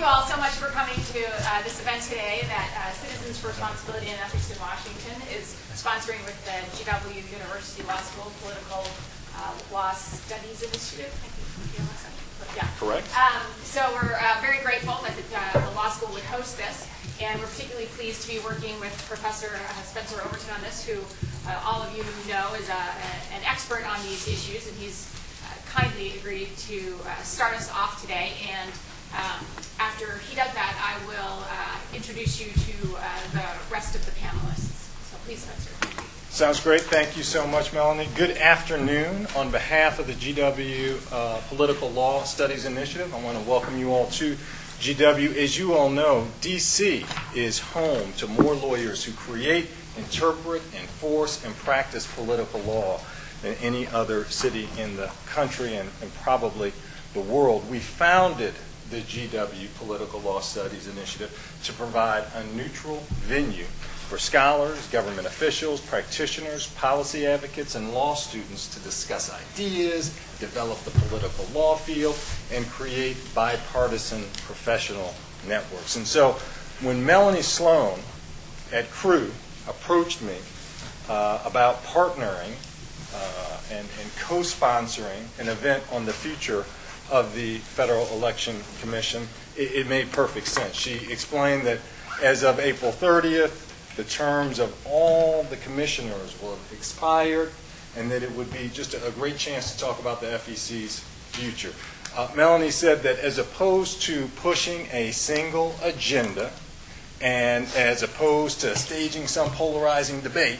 all so much for coming to this event today that Citizens for Responsibility and Ethics in Washington is sponsoring with the GW University Law School Political Law Studies Initiative. Yeah. Correct. So we're very grateful that the law school would host this, and we're particularly pleased to be working with Professor Spencer Overton on this, who all of you know is an expert on these issues, and he's kindly agreed to start us off today. And after he does that, I will introduce you to the rest of the panelists. So please, Spencer. Sounds great. Thank you so much, Melanie. Good afternoon. On behalf of the GW Political Law Studies Initiative, I want to welcome you all to GW. As you all know, D.C. is home to more lawyers who create, interpret, enforce, and practice political law than any other city in the country and probably the world. We founded the GW Political Law Studies Initiative to provide a neutral venue for scholars, government officials, practitioners, policy advocates, and law students to discuss ideas, develop the political law field, and create bipartisan professional networks. And so when Melanie Sloan at CREW approached me about partnering and co-sponsoring an event on the future of the Federal Election Commission, it made perfect sense. She explained that as of April 30th, the terms of all the commissioners will have expired, and that it would be just a great chance to talk about the FEC's future. Melanie said that as opposed to pushing a single agenda, and as opposed to staging some polarizing debate,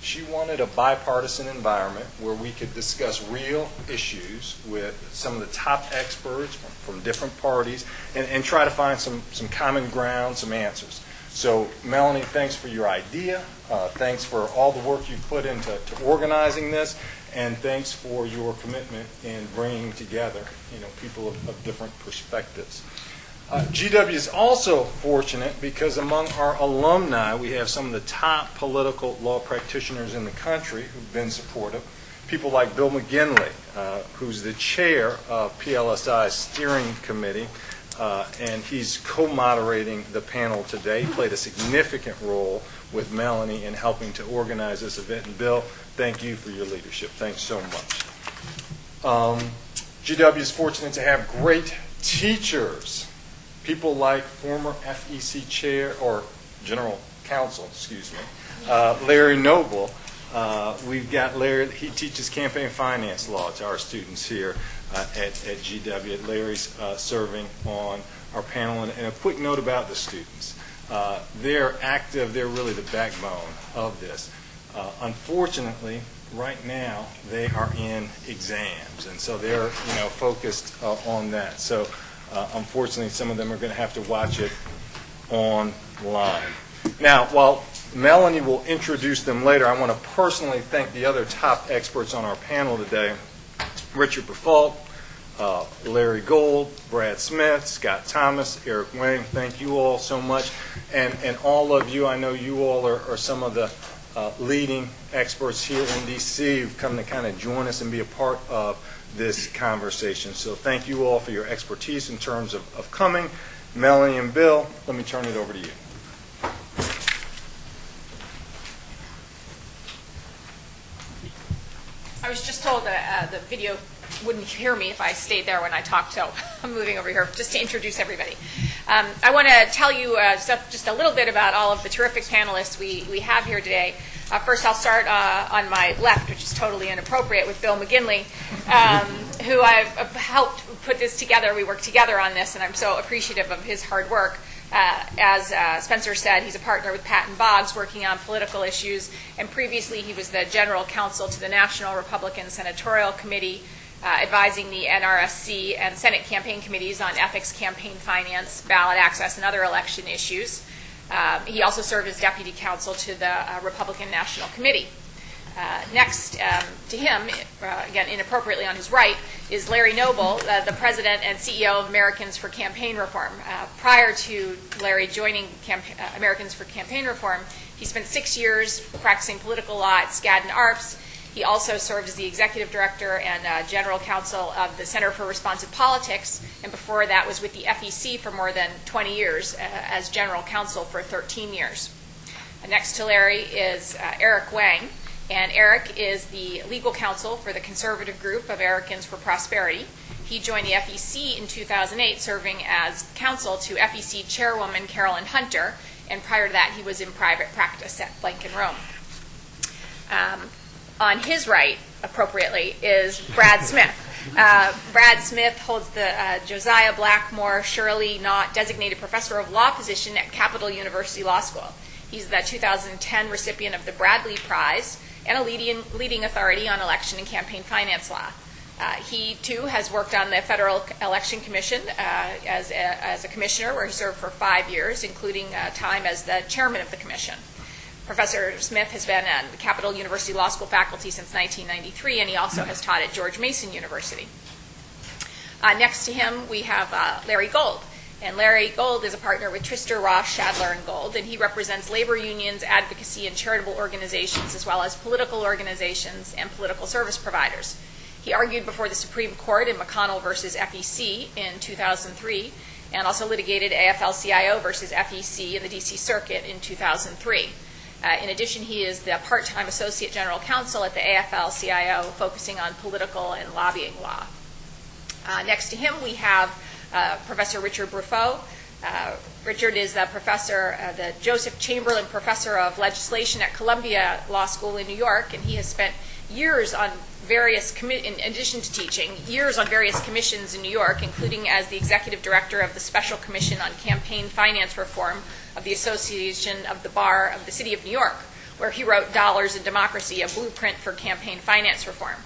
she wanted a bipartisan environment where we could discuss real issues with some of the top experts from different parties and try to find some common ground, some answers. So, Melanie, thanks for your idea. Thanks for all the work you've put into organizing this, and thanks for your commitment in bringing together, people of different perspectives. GW is also fortunate because among our alumni, we have some of the top political law practitioners in the country who've been supportive. People like Bill Mckinley, who's the chair of PLSI's steering committee, and he's co-moderating the panel today. He played a significant role with Melanie in helping to organize this event. And Bill, thank you for your leadership. Thanks so much. GW is fortunate to have great teachers. People like former FEC chair, or general counsel, Larry Noble. We've got Larry, he teaches campaign finance law to our students here at GW. Larry's serving on our panel. And a quick note about the students. They're active, they're really the backbone of this. Unfortunately, right now, they are in exams, and so they're focused on that. So unfortunately, some of them are going to have to watch it online. Now, while Melanie will introduce them later, I want to personally thank the other top experts on our panel today: Richard Buffalt, Larry Gold, Brad Smith, Scott Thomas, Eric Wang. Thank you all so much. And all of you, I know you all are some of the leading experts here in D.C. who've come to kind of join us and be a part of this conversation. So thank you all for your expertise in terms of coming. Melanie and Bill, let me turn it over to you. I was just told that the video wouldn't hear me if I stayed there when I talked, so I'm moving over here just to introduce everybody. I want to tell you just a little bit about all of the terrific panelists we have here today. First, I'll start on my left, which is totally inappropriate, with Bill Mckinley, who I've helped put this together. We worked together on this, and I'm so appreciative of his hard work. As Spencer said, he's a partner with Patton Boggs working on political issues, and previously he was the general counsel to the National Republican Senatorial Committee, advising the NRSC and Senate campaign committees on ethics, campaign finance, ballot access, and other election issues. He also served as deputy counsel to the Republican National Committee. Next to him, again inappropriately on his right, is Larry Noble, the president and CEO of Americans for Campaign Reform. Prior to Larry joining Americans for Campaign Reform, he spent 6 years practicing political law at Skadden Arps. He also served as the executive director and general counsel of the Center for Responsive Politics, and before that was with the FEC for more than 20 years as general counsel for 13 years. Next to Larry is Eric Wang, and Eric is the legal counsel for the conservative group of Americans for Prosperity. He joined the FEC in 2008, serving as counsel to FEC chairwoman Carolyn Hunter, and prior to that he was in private practice at Blank & Rome. On his right, appropriately, is Brad Smith. Brad Smith holds the Josiah Blackmore Shirley Knott Designated Professor of Law position at Capital University Law School. He's the 2010 recipient of the Bradley Prize and a leading authority on election and campaign finance law. He, too, has worked on the Federal Election Commission as a commissioner, where he served for 5 years, including time as the chairman of the commission. Professor Smith has been on the Capital University Law School faculty since 1993, and he also has taught at George Mason University. Next to him, we have Larry Gold. And Larry Gold is a partner with Trister, Ross, Shadler, and Gold, and he represents labor unions, advocacy, and charitable organizations, as well as political organizations and political service providers. He argued before the Supreme Court in McConnell versus FEC in 2003, and also litigated AFL-CIO versus FEC in the D.C. Circuit in 2003. In addition, he is the part-time associate general counsel at the AFL-CIO, focusing on political and lobbying law. Next to him, we have Professor Richard Bruffaut. Richard is the professor, the Joseph Chamberlain Professor of Legislation at Columbia Law School in New York, and he has spent years on various, in addition to teaching, years on various commissions in New York, including as the executive director of the Special Commission on Campaign Finance Reform of the Association of the Bar of the City of New York, where he wrote Dollars and Democracy, a blueprint for campaign finance reform.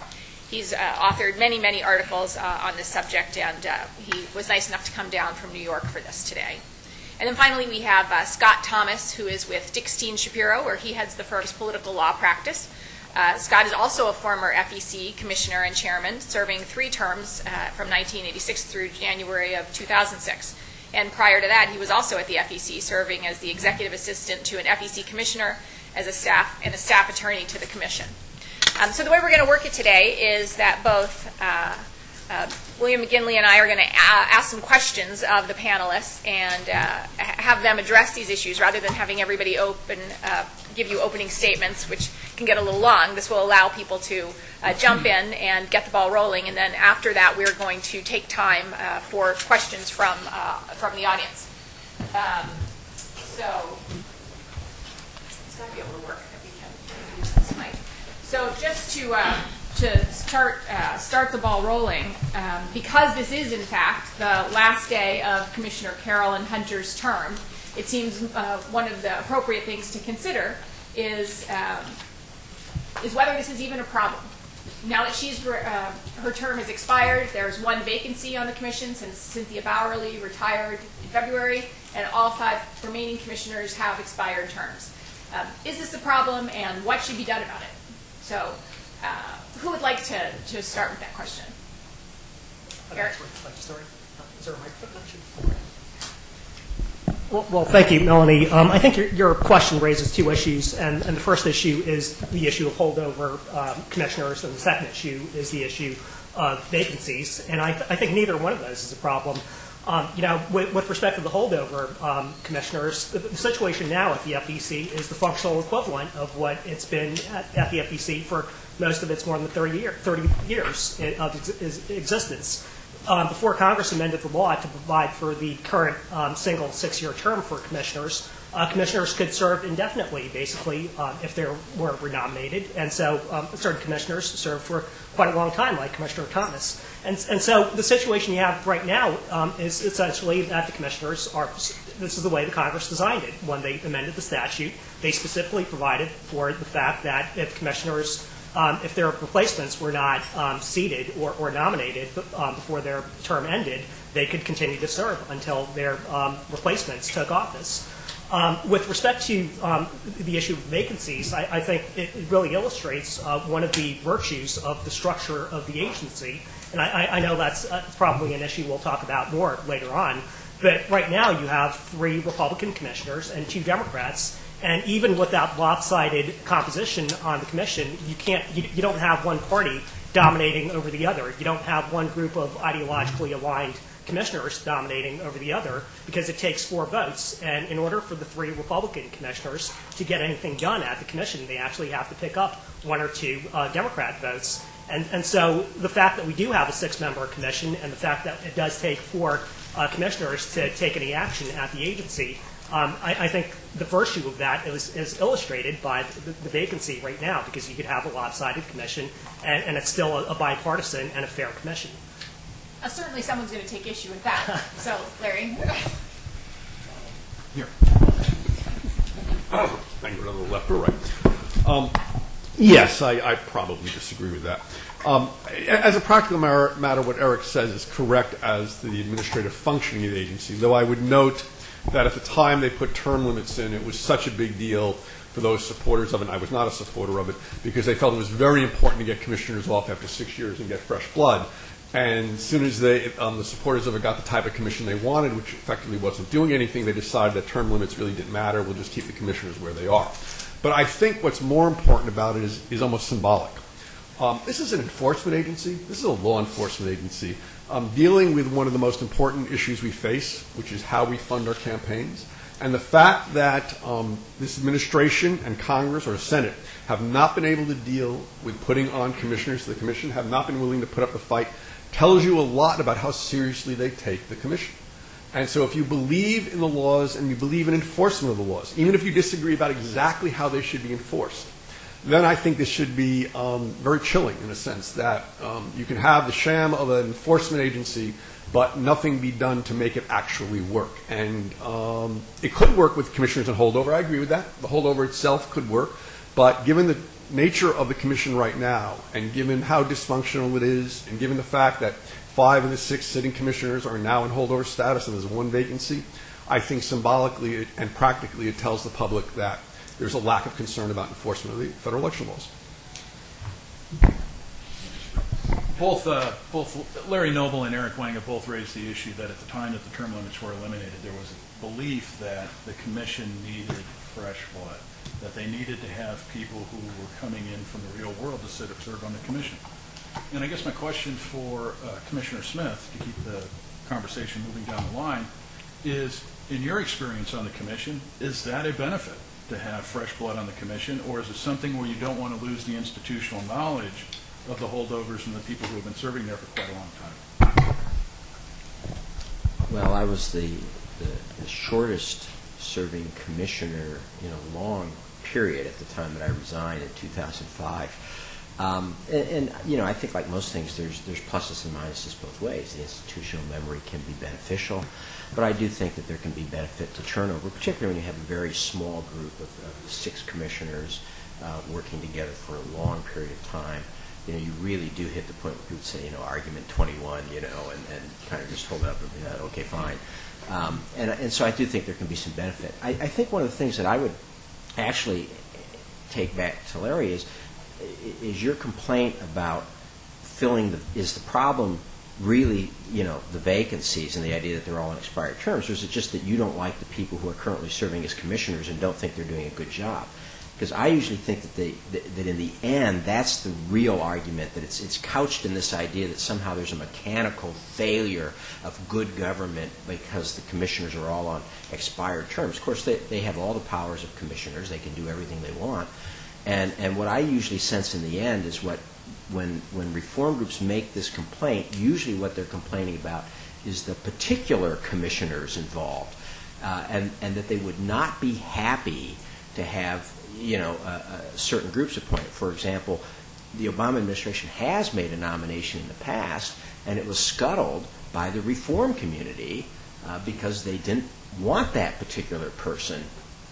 He's authored many, many articles on this subject, and he was nice enough to come down from New York for this today. And then finally, we have Scott Thomas, who is with Dickstein Shapiro, where he heads the firm's political law practice. Scott is also a former FEC commissioner and chairman, serving 3 terms from 1986 through January of 2006. And prior to that, he was also at the FEC, serving as the executive assistant to an FEC commissioner as a staff attorney to the commission. So the way we're going to work it today is that both William Mckinley and I are going to ask some questions of the panelists and have them address these issues rather than having everybody give you opening statements, which can get a little long. This will allow people to jump in and get the ball rolling, and then after that we're going to take time for questions from the audience. So it's got to be able to work. So just to start the ball rolling, because this is in fact the last day of Commissioner Carolyn Hunter's term, it seems one of the appropriate things to consider is whether this is even a problem. Now that her term has expired, there's 1 vacancy on the commission since Cynthia Bowerly retired in February, and all 5 remaining commissioners have expired terms. Is this a problem, and what should be done about it? So, who would like to start with that question? Eric? Is there a microphone? Well, thank you, Melanie. I think your question raises 2 issues, and the first issue is the issue of holdover commissioners, and the second issue is the issue of vacancies. And I think neither one of those is a problem. With respect to the holdover commissioners, the situation now at the FEC is the functional equivalent of what it's been at the FEC for most of its more than 30 years of its existence. Before Congress amended the law to provide for the current single 6-year term for commissioners, commissioners could serve indefinitely, basically, if they were renominated. And so certain commissioners served for quite a long time, like Commissioner Thomas. And so the situation you have right now is essentially that the commissioners this is the way the Congress designed it. When they amended the statute, they specifically provided for the fact that if commissioners, if their replacements were not seated or nominated before their term ended, they could continue to serve until their replacements took office. With respect to the issue of vacancies, I think it really illustrates one of the virtues of the structure of the agency. And I know that's probably an issue we'll talk about more later on. But right now you have 3 Republican commissioners and 2 Democrats. And even with that lopsided composition on the commission, you don't have one party dominating over the other. You don't have one group of ideologically aligned commissioners dominating over the other, because it takes 4 votes. And in order for the 3 Republican commissioners to get anything done at the commission, they actually have to pick up 1 or 2 Democrat votes. And so the fact that we do have a 6-member commission, and the fact that it does take 4 commissioners to take any action at the agency, I think the virtue of that is illustrated by the vacancy right now, because you could have a lopsided commission, and it's still a bipartisan and a fair commission. Certainly someone's going to take issue with that. So, Larry. Here. Thank you, whether left or right. Yes, I probably disagree with that. As a practical matter, what Eric says is correct as to the administrative functioning of the agency, though I would note that at the time they put term limits in, it was such a big deal for those supporters of it, and I was not a supporter of it, because they felt it was very important to get commissioners off after 6 years and get fresh blood. And as soon as the supporters of it got the type of commission they wanted, which effectively wasn't doing anything, they decided that term limits really didn't matter. We'll just keep the commissioners where they are. But I think what's more important about it is almost symbolic. This is an enforcement agency. This is a law enforcement agency dealing with one of the most important issues we face, which is how we fund our campaigns. And the fact that this administration and Congress or Senate have not been able to deal with putting on commissioners to the commission, have not been willing to put up the fight, tells you a lot about how seriously they take the commission. And so if you believe in the laws and you believe in enforcement of the laws, even if you disagree about exactly how they should be enforced, then I think this should be very chilling in a sense that you can have the sham of an enforcement agency, but nothing be done to make it actually work. And it could work with commissioners and holdover. I agree with that. The holdover itself could work. But given the nature of the commission right now, and given how dysfunctional it is, and given the fact that 5 of the 6 sitting commissioners are now in holdover status and there's 1 vacancy, I think symbolically and practically it tells the public that there's a lack of concern about enforcement of the federal election laws. Both Larry Noble and Eric Wang have both raised the issue that at the time that the term limits were eliminated, there was a belief that the commission needed fresh blood, that they needed to have people who were coming in from the real world to serve on the commission. And I guess my question for Commissioner Smith, to keep the conversation moving down the line, is, in your experience on the commission, is that a benefit to have fresh blood on the commission, or is it something where you don't want to lose the institutional knowledge of the holdovers and the people who have been serving there for quite a long time? Well, I was the shortest serving commissioner in a long period at the time that I resigned in 2005. And you know, I think like most things, there's pluses and minuses both ways. The institutional memory can be beneficial, but I do think that there can be benefit to turnover, particularly when you have a very small group of 6 commissioners working together for a long period of time. You know, you really do hit the point where people say, you know, argument 21, you know, and kind of just hold up and okay, fine. And so I do think there can be some benefit. I think one of the things that I would actually take back to Larry is your complaint about is the problem really, you know, the vacancies and the idea that they're all on expired terms, or is it just that you don't like the people who are currently serving as commissioners and don't think they're doing a good job? Because I usually think that in the end, that's the real argument, that it's couched in this idea that somehow there's a mechanical failure of good government because the commissioners are all on expired terms. Of course, they have all the powers of commissioners. They can do everything they want. And what I usually sense in the end is when reform groups make this complaint, usually what they're complaining about is the particular commissioners involved, and that they would not be happy to have, you know, certain groups appointed. For example, the Obama administration has made a nomination in the past, and it was scuttled by the reform community because they didn't want that particular person,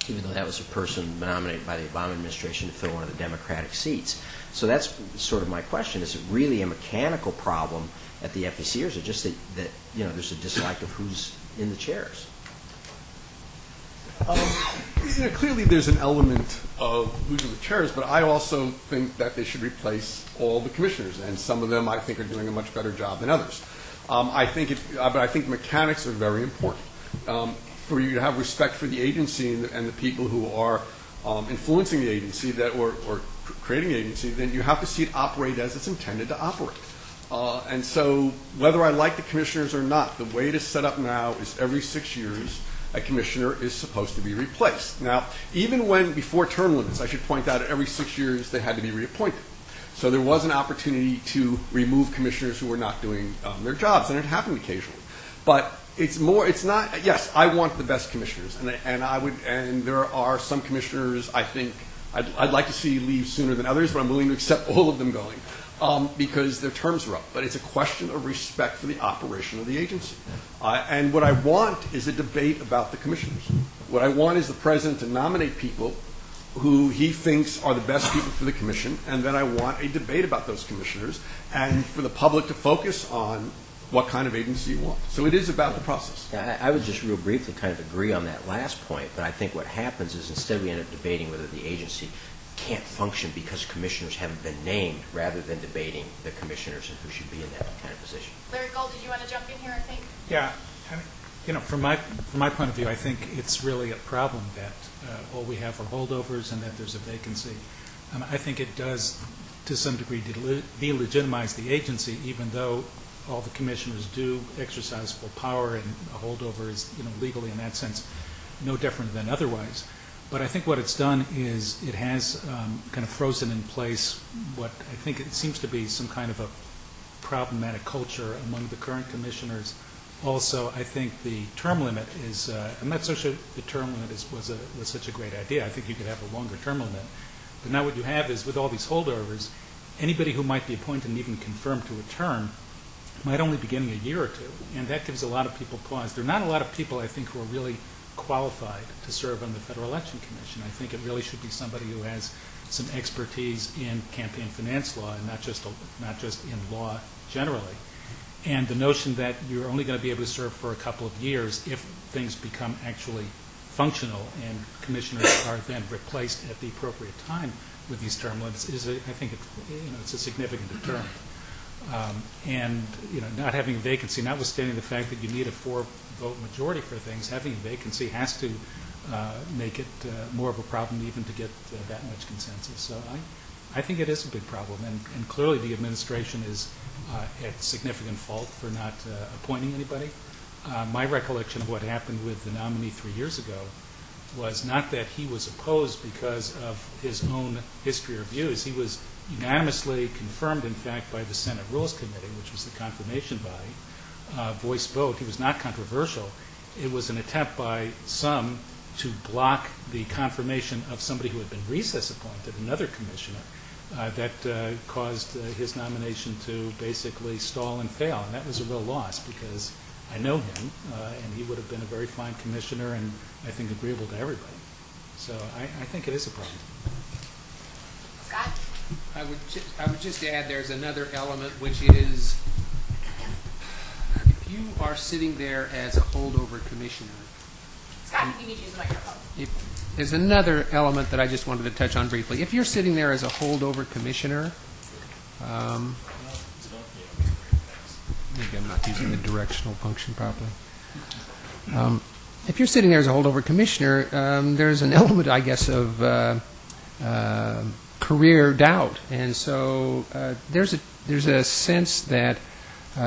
even though that was a person nominated by the Obama administration to fill one of the Democratic seats. So that's sort of my question. Is it really a mechanical problem at the FEC, or is it just that you know, there's a dislike of who's in the chairs? You know, clearly there's an element of who's in the chairs, but I also think that they should replace all the commissioners, and some of them I think are doing a much better job than others. But I think mechanics are very important. for you to have respect for the agency and the people who are influencing the agency or creating the agency, then you have to see it operate as it's intended to operate. And so whether I like the commissioners or not, the way it is set up now is every 6 years a commissioner is supposed to be replaced. Now, even when before term limits, I should point out every 6 years they had to be reappointed. So there was an opportunity to remove commissioners who were not doing their jobs, and it happened occasionally. But it's not, yes, I want the best commissioners, and there are some commissioners I think I'd like to see leave sooner than others, but I'm willing to accept all of them going. Because their terms are up. But it's a question of respect for the operation of the agency. And what I want is a debate about the commissioners. What I want is the president to nominate people who he thinks are the best people for the commission, and then I want a debate about those commissioners and for the public to focus on what kind of agency you want. So it is about the process. I would just real briefly kind of agree on that last point, but I think what happens is instead we end up debating whether the agency can't function because commissioners haven't been named, rather than debating the commissioners and who should be in that kind of position. Larry Gold, did you want to jump in here, I think? Yeah. From my point of view, I think it's really a problem that all we have are holdovers and that there's a vacancy. I think it does, to some degree, delegitimize the agency, even though all the commissioners do exercise full power, and a holdover is, legally in that sense, no different than otherwise. But I think what it's done is it has kind of frozen in place what I think it seems to be some kind of a problematic culture among the current commissioners. Also, I think the term limit is, I'm not so sure the term limit was such a great idea. I think you could have a longer term limit. But now what you have is, with all these holdovers, anybody who might be appointed and even confirmed to a term might only be getting a year or two. And that gives a lot of people pause. There are not a lot of people, I think, who are really qualified to serve on the Federal Election Commission. I think it really should be somebody who has some expertise in campaign finance law and not just in law generally. And the notion that you're only going to be able to serve for a couple of years if things become actually functional and commissioners are then replaced at the appropriate time with these term limits is, I think, it's a significant deterrent. Not having a vacancy, notwithstanding the fact that you need a 4-vote majority for things, having a vacancy has to make it more of a problem even to get that much consensus. So I think it is a big problem, and clearly the administration is at significant fault for not appointing anybody. My recollection of what happened with the nominee 3 years ago was not that he was opposed because of his own history or views. He was unanimously confirmed, in fact, by the Senate Rules Committee, which was the confirmation body, voice vote. He was not controversial. It was an attempt by some to block the confirmation of somebody who had been recess appointed, another commissioner, that caused his nomination to basically stall and fail. And that was a real loss because I know him, and he would have been a very fine commissioner and I think agreeable to everybody. So I think it is a problem. Scott? I would just add there's another element, which is if you are sitting there as a holdover commissioner. Scott, you need to use the microphone. There's another element that I just wanted to touch on briefly. If you're sitting there as a holdover commissioner, maybe I'm not using the directional function properly. If you're sitting there as a holdover commissioner, there's an element, I guess, of career doubt, and so there's a sense that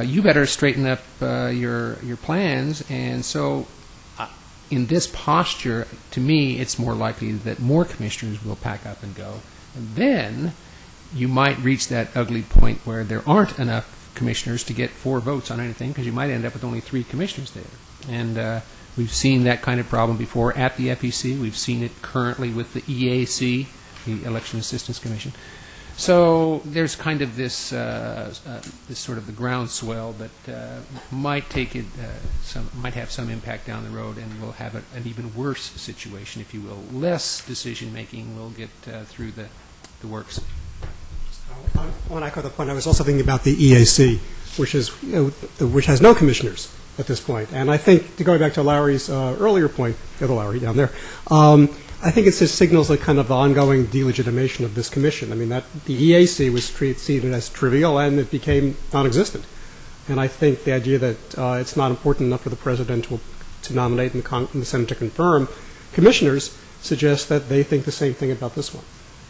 you better straighten up your plans, and so in this posture, to me, it's more likely that more commissioners will pack up and go, and then you might reach that ugly point where there aren't enough commissioners to get 4 votes on anything, because you might end up with only 3 commissioners there, and we've seen that kind of problem before at the FEC. We've seen it currently with the EAC, the Election Assistance Commission. So there's kind of this sort of the groundswell that might take it, might have some impact down the road, and we'll have an even worse situation, if you will. Less decision making will get through the works. I want to echo the point. I was also thinking about the EAC, which has no commissioners at this point. And I think, to go back to Larry's earlier point, the other Larry down there, I think it just signals a kind of ongoing delegitimation of this commission. I mean, that the EAC was treated as trivial, and it became non-existent. And I think the idea that it's not important enough for the president to to nominate and the Senate to confirm commissioners suggest that they think the same thing about this one,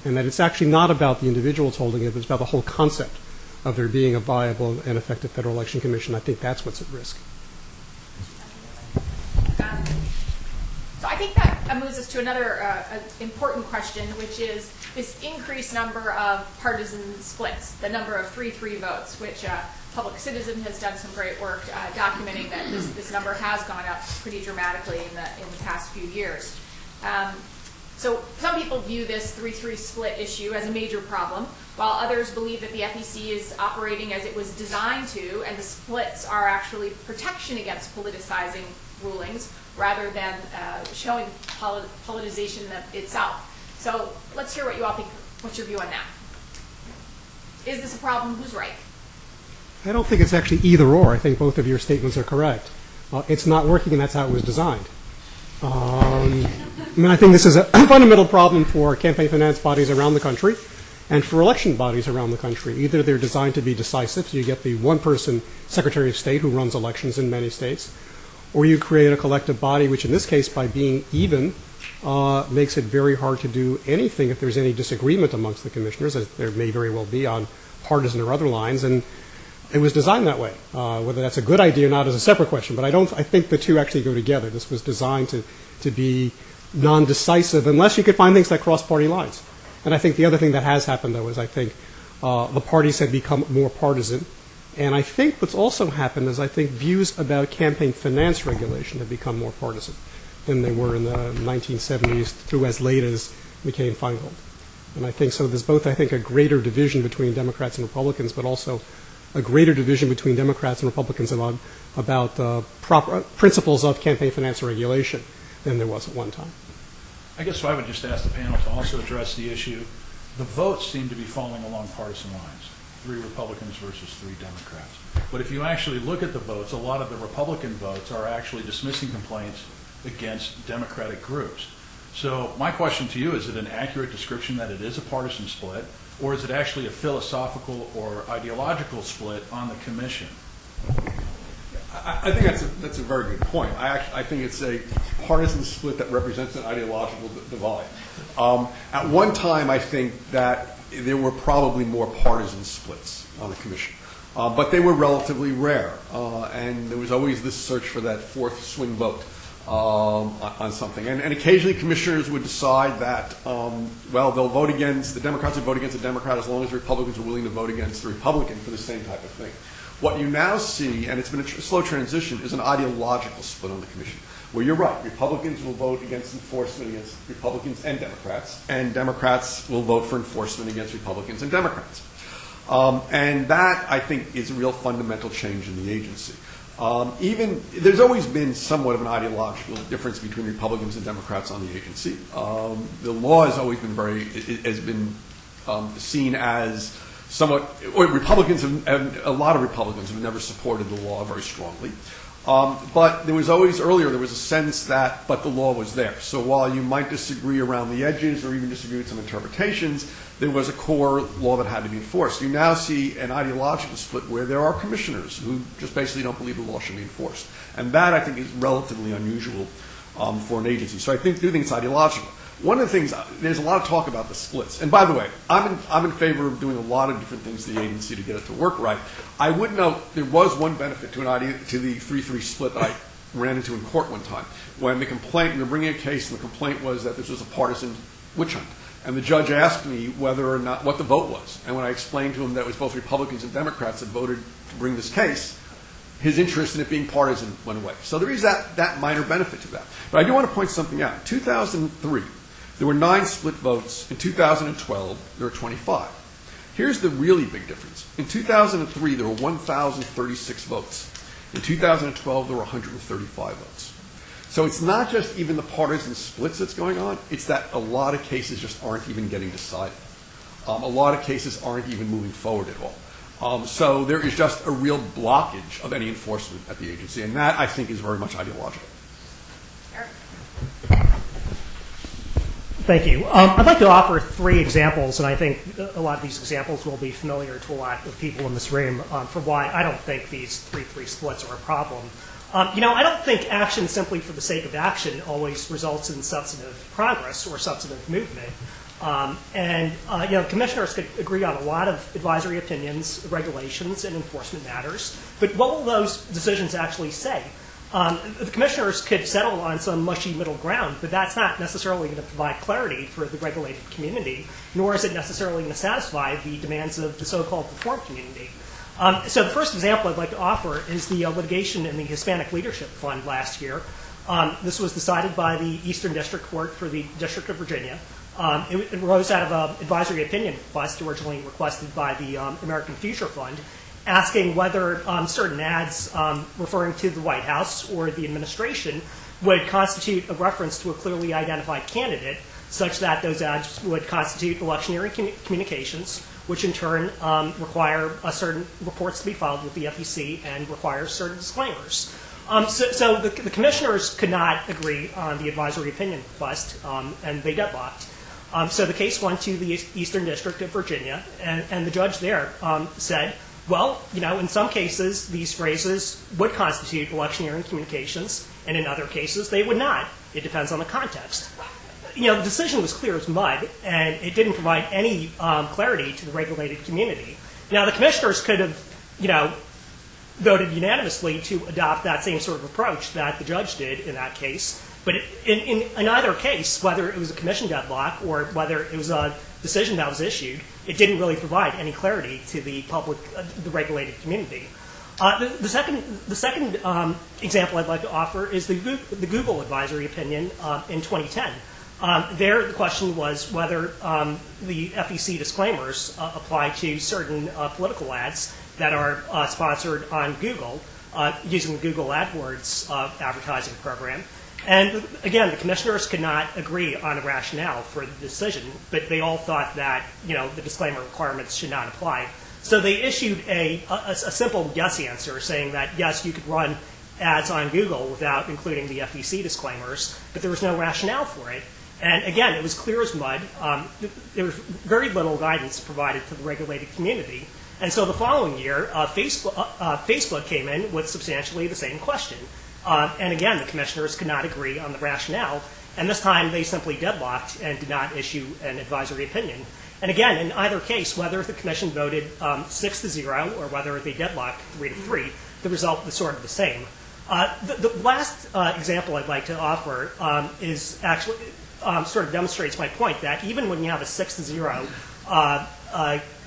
and that it's actually not about the individuals holding it, but it's about the whole concept of there being a viable and effective Federal Election Commission. I think that's what's at risk. So I think that moves us to another important question, which is this increased number of partisan splits, the number of 3-3 votes, which Public Citizen has done some great work documenting that this number has gone up pretty dramatically in the past few years. So some people view this 3-3 split issue as a major problem, while others believe that the FEC is operating as it was designed to, and the splits are actually protection against politicizing rulings rather than showing politicization itself. So let's hear what you all think. What's your view on that? Is this a problem? Who's right? I don't think it's actually either or. I think both of your statements are correct. It's not working, and that's how it was designed. I think this is a fundamental problem for campaign finance bodies around the country and for election bodies around the country. Either they're designed to be decisive, so you get the one-person Secretary of State who runs elections in many states, or you create a collective body, which in this case, by being even, makes it very hard to do anything if there's any disagreement amongst the commissioners, as there may very well be on partisan or other lines. And it was designed that way. Whether that's a good idea or not is a separate question, but I think the two actually go together. This was designed to be non-decisive unless you could find things that cross party lines. And I think the other thing that has happened, though, is I think the parties have become more partisan. And I think what's also happened is I think views about campaign finance regulation have become more partisan than they were in the 1970s through as late as McCain-Feingold. And I think so there's both, I think, a greater division between Democrats and Republicans, but also a greater division between Democrats and Republicans about proper principles of campaign finance regulation than there was at one time. I guess I would just ask the panel to also address the issue. The votes seem to be falling along partisan lines, 3 Republicans versus 3 Democrats. But if you actually look at the votes, a lot of the Republican votes are actually dismissing complaints against Democratic groups. So my question to you, is it an accurate description that it is a partisan split, or is it actually a philosophical or ideological split on the commission? I think that's a very good point. I think it's a partisan split that represents an ideological divide. At one time, I think that there were probably more partisan splits on the commission, but they were relatively rare, and there was always this search for that fourth swing vote on something. And occasionally commissioners would decide that, they'll vote against, the Democrats would vote against the Democrat as long as the Republicans are willing to vote against the Republican for the same type of thing. What you now see, and it's been a slow transition, is an ideological split on the commission, where you're right, Republicans will vote against enforcement against Republicans and Democrats will vote for enforcement against Republicans and Democrats. And that, I think, is a real fundamental change in the agency. There's always been somewhat of an ideological difference between Republicans and Democrats on the agency. The law has always been seen as somewhat, or a lot of Republicans have never supported the law very strongly. But there was a sense that, but the law was there. So while you might disagree around the edges or even disagree with some interpretations, there was a core law that had to be enforced. You now see an ideological split where there are commissioners who just basically don't believe the law should be enforced. And that, I think, is relatively unusual for an agency. So I do think it's ideological. One of the things, there's a lot of talk about the splits. And by the way, I'm in favor of doing a lot of different things to the agency to get it to work right. I would note there was one benefit to the 3-3 split that I ran into in court one time. When we were bringing a case, and the complaint was that this was a partisan witch hunt. And the judge asked me whether or not, what the vote was. And when I explained to him that it was both Republicans and Democrats that voted to bring this case, his interest in it being partisan went away. So there is that minor benefit to that. But I do want to point something out. In 2003, there were 9 split votes. In 2012, there were 25. Here's the really big difference. In 2003, there were 1,036 votes. In 2012, there were 135 votes. So it's not just even the partisan splits that's going on. It's that a lot of cases just aren't even getting decided. A lot of cases aren't even moving forward at all. So there is just a real blockage of any enforcement at the agency, and that, I think, is very much ideological. Thank you. I'd like to offer 3 examples, and I think a lot of these examples will be familiar to a lot of people in this room for why I don't think these 3-3 splits are a problem. I don't think action simply for the sake of action always results in substantive progress or substantive movement. Commissioners could agree on a lot of advisory opinions, regulations, and enforcement matters, but what will those decisions actually say? The commissioners could settle on some mushy middle ground, but that's not necessarily going to provide clarity for the regulated community, nor is it necessarily going to satisfy the demands of the so-called reform community. So the first example I'd like to offer is the litigation in the Hispanic Leadership Fund last year. This was decided by the Eastern District Court for the District of Virginia. It arose out of an advisory opinion request originally requested by the American Future Fund, asking whether certain ads referring to the White House or the administration would constitute a reference to a clearly identified candidate, such that those ads would constitute electioneering communications, which in turn require certain reports to be filed with the FEC and require certain disclaimers. So the commissioners could not agree on the advisory opinion request, and they deadlocked. So the case went to the Eastern District of Virginia, and the judge there said, well, in some cases, these phrases would constitute electioneering communications, and in other cases, they would not. It depends on the context. The decision was clear as mud, and it didn't provide any clarity to the regulated community. Now, the commissioners could have, voted unanimously to adopt that same sort of approach that the judge did in that case. But in either case, whether it was a commission deadlock or whether it was a decision that was issued, it didn't really provide any clarity to the public, the regulated community. The second example I'd like to offer is the Google advisory opinion in 2010. There, the question was whether the FEC disclaimers apply to certain political ads that are sponsored on Google using the Google AdWords advertising program. And again, the commissioners could not agree on a rationale for the decision, but they all thought that the disclaimer requirements should not apply. So they issued a simple yes answer saying that yes, you could run ads on Google without including the FEC disclaimers, but there was no rationale for it. And again, it was clear as mud. There was very little guidance provided to the regulated community. And so the following year, Facebook came in with substantially the same question. And again, the commissioners could not agree on the rationale. And this time, they simply deadlocked and did not issue an advisory opinion. And again, in either case, whether the commission voted 6-0 or whether they deadlocked 3-3, the result was sort of the same. The last example I'd like to offer is actually sort of demonstrates my point that even when you have a 6-0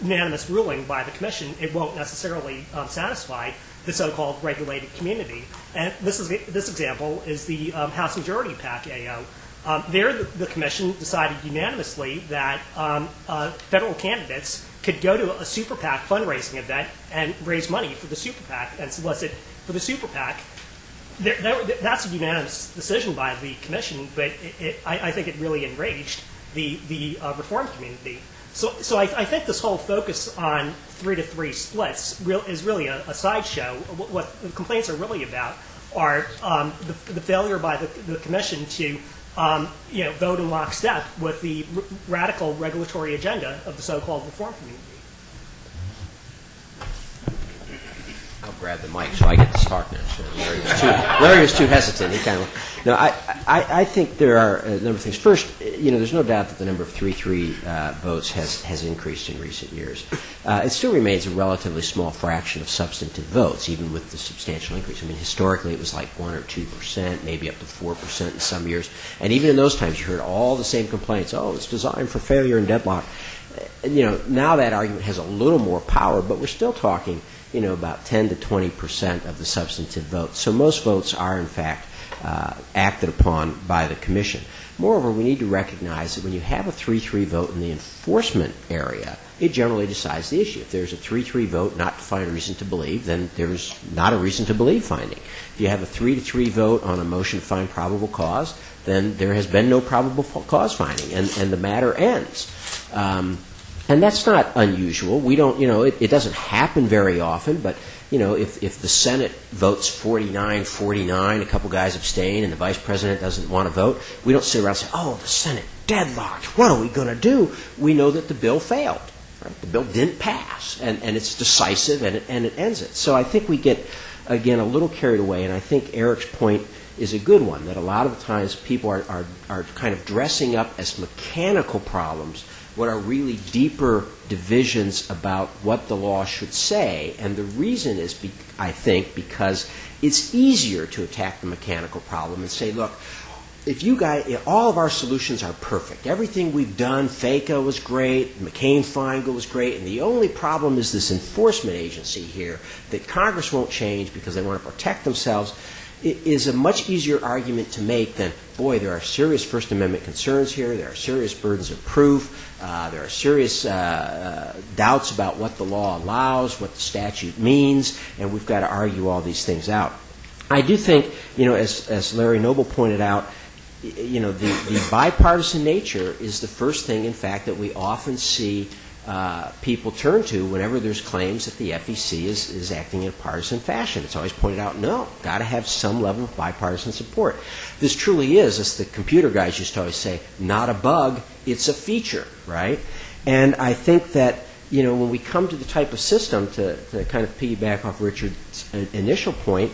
unanimous ruling by the commission, it won't necessarily satisfy the so-called regulated community. And this example is the House Majority PAC AO. There, the commission decided unanimously that federal candidates could go to a super PAC fundraising event and raise money for the super PAC and solicit for the super PAC. That's a unanimous decision by the commission, but I think it really enraged the reform community. So I think this whole focus on 3-3 splits is really a sideshow. What the complaints are really about are the failure by the commission to vote in lockstep with the radical regulatory agenda of the so-called reform community. I'll grab the mic so I get to talk now. So Larry was too hesitant. He kind of. No, I think there are a number of things. First, there's no doubt that the number of 3-3 votes has increased in recent years. It still remains a relatively small fraction of substantive votes, even with the substantial increase. I mean, historically, it was like 1 or 2%, maybe up to 4% in some years. And even in those times, you heard all the same complaints. Oh, it's designed for failure and deadlock. Now that argument has a little more power, but we're still talking, about 10 to 20% of the substantive votes. So most votes are, in fact, acted upon by the commission. Moreover, we need to recognize that when you have a 3-3 vote in the enforcement area, it generally decides the issue. If there's a 3-3 vote not to find a reason to believe, then there's not a reason to believe finding. If you have a 3-3 vote on a motion to find probable cause, then there has been no probable cause finding, and the matter ends. And that's not unusual. We don't, it doesn't happen very often, but, if the Senate votes 49-49, a couple guys abstain, and the Vice President doesn't want to vote, we don't sit around and say, oh, the Senate deadlocked. What are we going to do? We know that the bill failed. Right? The bill didn't pass, and it's decisive, and it ends it. So I think we get again, a little carried away, and I think Eric's point is a good one, that a lot of the times people are kind of dressing up as mechanical problems what are really deeper divisions about what the law should say. And the reason is, I think, because it's easier to attack the mechanical problem and say, look, if you guys, all of our solutions are perfect. Everything we've done, FECA was great, McCain-Feingold was great, and the only problem is this enforcement agency here that Congress won't change because they want to protect themselves. It is a much easier argument to make than, boy, there are serious First Amendment concerns here, there are serious burdens of proof, there are serious doubts about what the law allows, what the statute means, and we've got to argue all these things out. I do think, as Larry Noble pointed out, the bipartisan nature is the first thing, in fact, that we often see people turn to whenever there's claims that the FEC is acting in a partisan fashion. It's always pointed out, no, got to have some level of bipartisan support. This truly is, as the computer guys used to always say, not a bug, it's a feature, right? And I think that, when we come to the type of system, to kind of piggyback off Richard's initial point,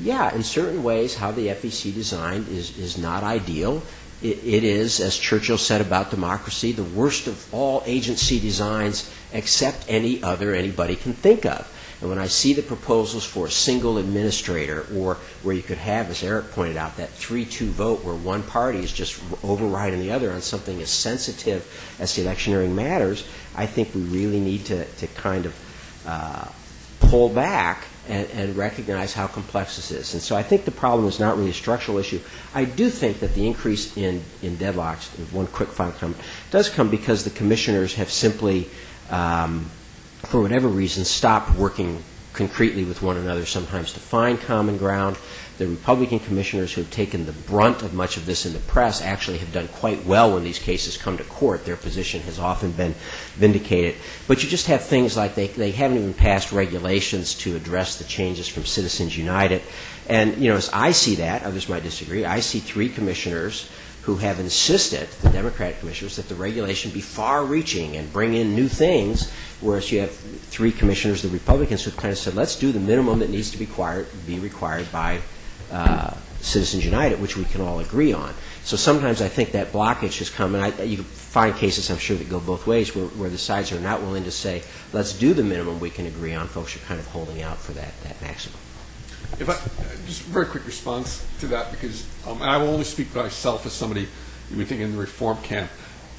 yeah, in certain ways, how the FEC designed is not ideal. It is, as Churchill said about democracy, the worst of all agency designs except any other anybody can think of. And when I see the proposals for a single administrator, or where you could have, as Eric pointed out, that 3-2 vote where one party is just overriding the other on something as sensitive as the electioneering matters, I think we really need to kind of pull back and recognize how complex this is. And so I think the problem is not really a structural issue. I do think that the increase in deadlocks, one quick final comment, does come because the commissioners have simply, for whatever reason, stopped working concretely with one another sometimes to find common ground. The Republican commissioners who have taken the brunt of much of this in the press actually have done quite well when these cases come to court. Their position has often been vindicated. But you just have things like they haven't even passed regulations to address the changes from Citizens United. And, as I see that, others might disagree, I see 3 commissioners who have insisted, the Democratic commissioners, that the regulation be far-reaching and bring in new things, whereas you have 3 commissioners, the Republicans, who have kind of said, let's do the minimum that needs to be required by Citizens United, which we can all agree on. So sometimes I think that blockage has come, and you can find cases, I'm sure, that go both ways, where the sides are not willing to say, let's do the minimum we can agree on. Folks are kind of holding out for that maximum. If I, just a very quick response to that, because and I will only speak for myself as somebody you would think in the reform camp.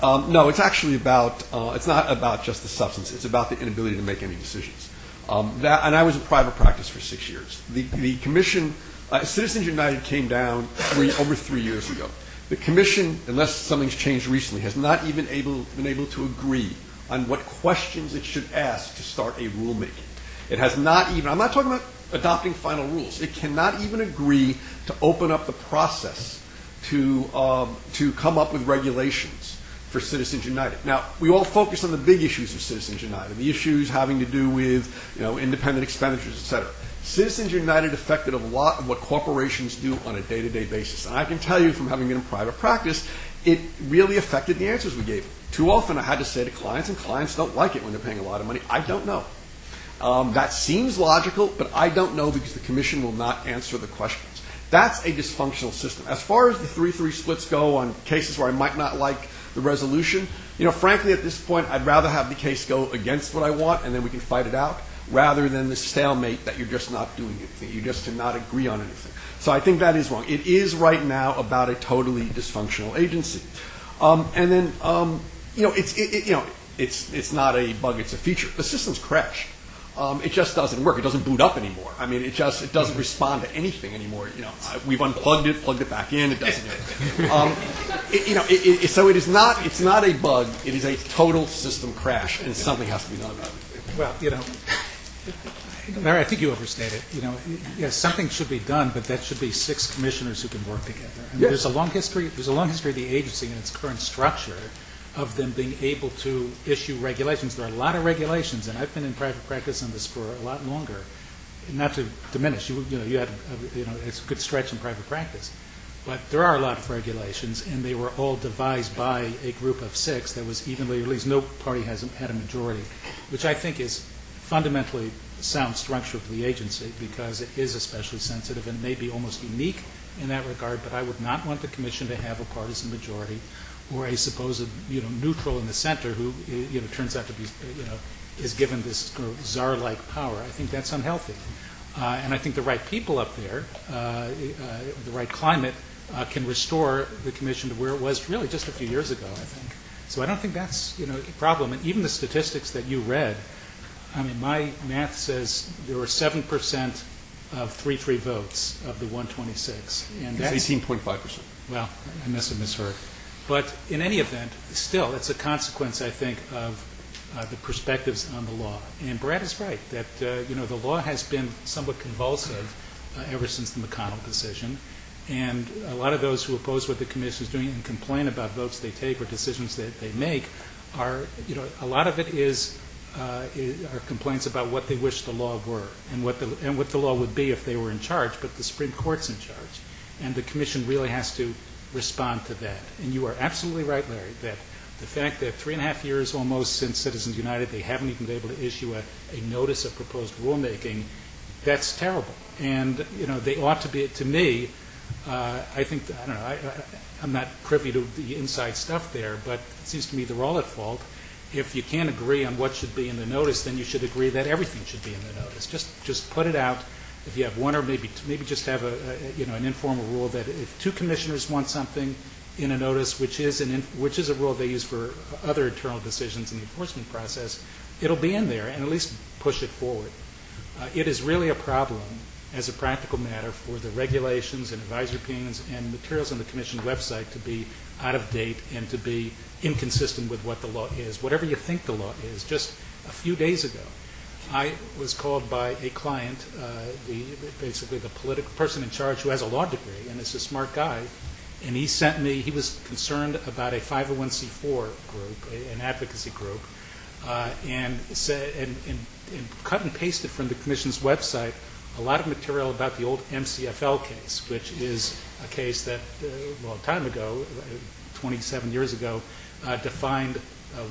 No, it's actually about, it's not about just the substance. It's about the inability to make any decisions. And I was in private practice for 6 years. The commission, Citizens United came down over 3 years ago. The commission, unless something's changed recently, has not even been able to agree on what questions it should ask to start a rulemaking. It has not even, I'm not talking about adopting final rules. It cannot even agree to open up the process to come up with regulations for Citizens United. Now, we all focus on the big issues of Citizens United, the issues having to do with independent expenditures, et cetera. Citizens United affected a lot of what corporations do on a day-to-day basis. And I can tell you from having been in private practice, it really affected the answers we gave. Too often I had to say to clients, and clients don't like it when they're paying a lot of money, I don't know. That seems logical, but I don't know because the commission will not answer the questions. That's a dysfunctional system. As far as the 3-3 splits go on cases where I might not like the resolution, frankly, at this point, I'd rather have the case go against what I want, and then we can fight it out, rather than the stalemate that you're just not doing anything. You just cannot agree on anything. So I think that is wrong. It is right now about a totally dysfunctional agency. And then, it's not a bug, it's a feature. The system's crashed. It just doesn't work. It doesn't boot up anymore. I mean, it doesn't respond to anything anymore. We've unplugged it, plugged it back in. It doesn't. So it's not a bug. It is a total system crash, and something has to be done about it. Well, Larry, I think you overstated. Yes, something should be done, but that should be 6 commissioners who can work together. And yes. There's a long history of the agency and its current structure of them being able to issue regulations. There are a lot of regulations, and I've been in private practice on this for a lot longer. Not to diminish, you had it's a good stretch in private practice, but there are a lot of regulations, and they were all devised by a group of 6 that was evenly, or at least no party had a majority, which I think is fundamentally sound structure for the agency because it is especially sensitive and may be almost unique in that regard, but I would not want the commission to have a partisan majority or a supposed, neutral in the center who, turns out to be, is given this czar-like power. I think that's unhealthy. And I think the right people up there, the right climate, can restore the commission to where it was really just a few years ago, I think. So I don't think that's, a problem. And even the statistics that you read, I mean, my math says there were 7% of 3-3 votes of the 126. And that's 18.5%. Well, I must have misheard. But in any event, still, it's a consequence, I think, of the perspectives on the law. And Brad is right that, the law has been somewhat convulsive ever since the McConnell decision. And a lot of those who oppose what the commission is doing and complain about votes they take or decisions that they make are, a lot of it are complaints about what they wish the law were and what the law would be if they were in charge, but the Supreme Court's in charge. And the commission really has to respond to that. And you are absolutely right, Larry, that the fact that 3.5 years almost since Citizens United, they haven't even been able to issue a notice of proposed rulemaking, that's terrible. And, they ought to be, to me, I think, I don't know, I'm not privy to the inside stuff there, but it seems to me they're all at fault. If you can't agree on what should be in the notice, then you should agree that everything should be in the notice. Just put it out. If you have one or maybe just have an informal rule that if 2 commissioners want something in a notice, which is a rule they use for other internal decisions in the enforcement process, it'll be in there and at least push it forward. It is really a problem as a practical matter for the regulations and advisory opinions and materials on the commission website to be out of date and to be inconsistent with what the law is, whatever you think the law is. Just a few days ago, I was called by a client, basically the political person in charge who has a law degree and is a smart guy, and he sent me, he was concerned about a 501c4 group, an advocacy group, and cut and pasted from the commission's website a lot of material about the old MCFL case, which is a case that a long time ago, 27 years ago, defined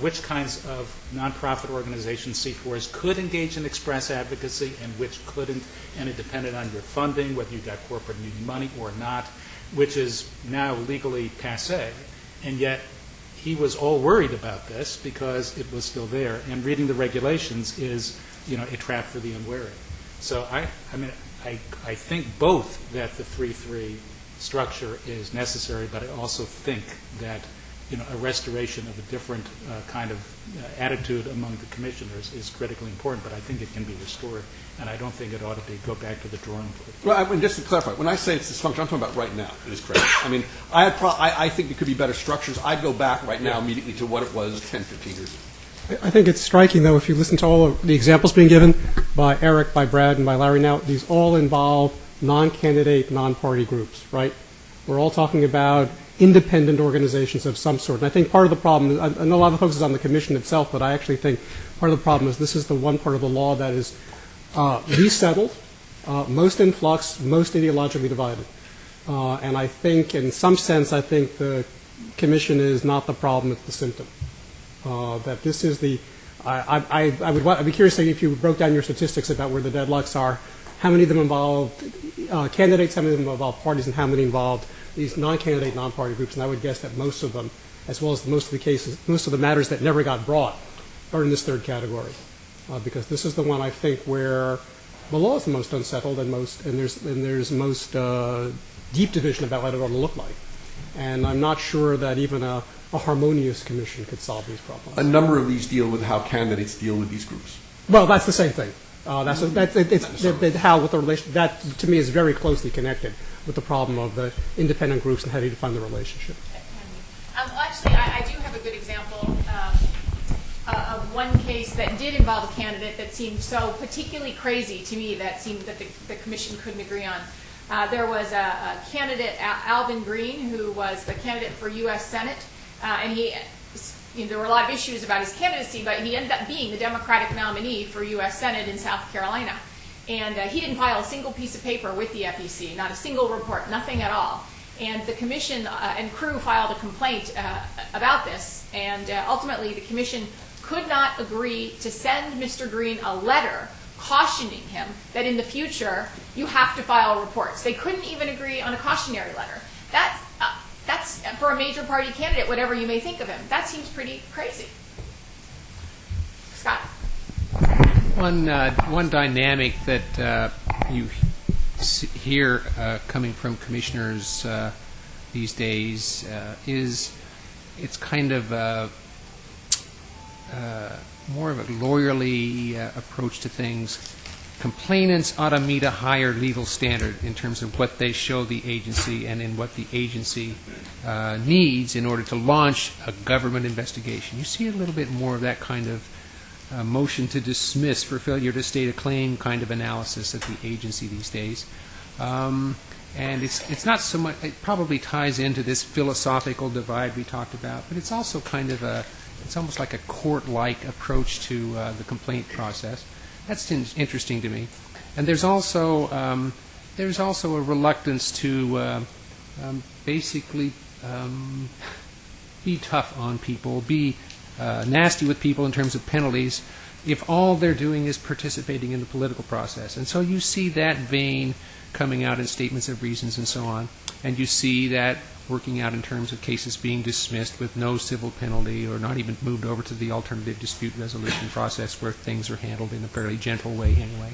which kinds of nonprofit organizations, C4s, could engage in express advocacy and which couldn't, and it depended on your funding, whether you got corporate and union money or not, which is now legally passé. And yet he was all worried about this because it was still there, and reading the regulations is, a trap for the unwary. So I think both that the 3-3 structure is necessary, but I also think that a restoration of a different kind of attitude among the commissioners is critically important, but I think it can be restored, and I don't think it ought to go back to the drawing board. Well, just to clarify, when I say it's dysfunctional, I'm talking about right now. It is correct. I think there could be better structures. I'd go back right now immediately to what it was 10, 15 years ago. I think it's striking, though, if you listen to all of the examples being given by Eric, by Brad, and by Larry now, these all involve non-candidate, non-party groups, right? We're all talking about independent organizations of some sort. And I think part of the problem, I know a lot of the focus is on the commission itself, but I actually think part of the problem is this is the one part of the law that is least settled, most in flux, most ideologically divided. And I think, in some sense, I think the commission is not the problem, it's the symptom. That this is the, I'd be curious if you broke down your statistics about where the deadlocks are, how many of them involve candidates, how many of them involve parties, and how many involved these non-candidate, non-party groups. And I would guess that most of them, as well as most of the cases, most of the matters that never got brought, are in this third category. Because this is the one, I think, where the law is the most unsettled and there's most deep division about what it ought to look like. And I'm not sure that even a harmonious commission could solve these problems. A number of these deal with how candidates deal with these groups. Well, that's the same thing. How with the relation that to me is very closely connected with the problem of the independent groups and how do you define the relationship. Actually, I do have a good example of one case that did involve a candidate that seemed so particularly crazy to me that seemed that the commission couldn't agree on. There was a candidate, Alvin Green, who was the candidate for U.S. Senate, and there were a lot of issues about his candidacy, but he ended up being the Democratic nominee for U.S. Senate in South Carolina. And he didn't file a single piece of paper with the FEC, not a single report, nothing at all. And the commission and crew filed a complaint about this, and ultimately the commission could not agree to send Mr. Green a letter cautioning him that in the future you have to file reports. They couldn't even agree on a cautionary letter. That's for a major party candidate, whatever you may think of him. That seems pretty crazy. Scott? One dynamic that you hear coming from commissioners these days is it's kind of more of a lawyerly approach to things. Complainants ought to meet a higher legal standard in terms of what they show the agency and in what the agency needs in order to launch a government investigation. You see a little bit more of that kind of motion to dismiss for failure to state a claim kind of analysis at the agency these days. And it's not so much, it probably ties into this philosophical divide we talked about, but it's also kind of it's almost like a court-like approach to the complaint process. That's interesting to me. And there's also a reluctance to basically be tough on people, be nasty with people in terms of penalties, if all they're doing is participating in the political process. And so you see that vein coming out in statements of reasons and so on. And you see that working out in terms of cases being dismissed with no civil penalty or not even moved over to the alternative dispute resolution process where things are handled in a fairly gentle way anyway.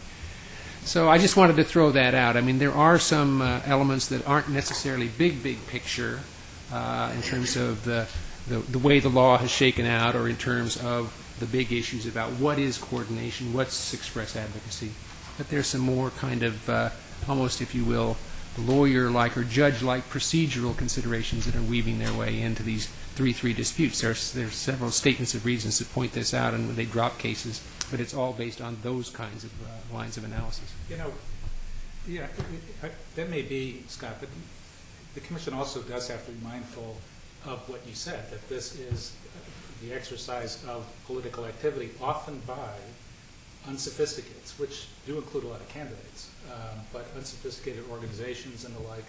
So I just wanted to throw that out. I mean, there are some elements that aren't necessarily big picture in terms of the way the law has shaken out or in terms of the big issues about what is coordination, what's express advocacy. But there's some more kind of almost, if you will, lawyer-like or judge-like procedural considerations that are weaving their way into these 3-3 disputes. There's several statements of reasons that point this out, and they drop cases, but it's all based on those kinds of lines of analysis. You know, yeah, that may be, Scott, but the Commission also does have to be mindful of what you said, that this is the exercise of political activity, often by unsophisticates, which do include a lot of candidates, but unsophisticated organizations and the like.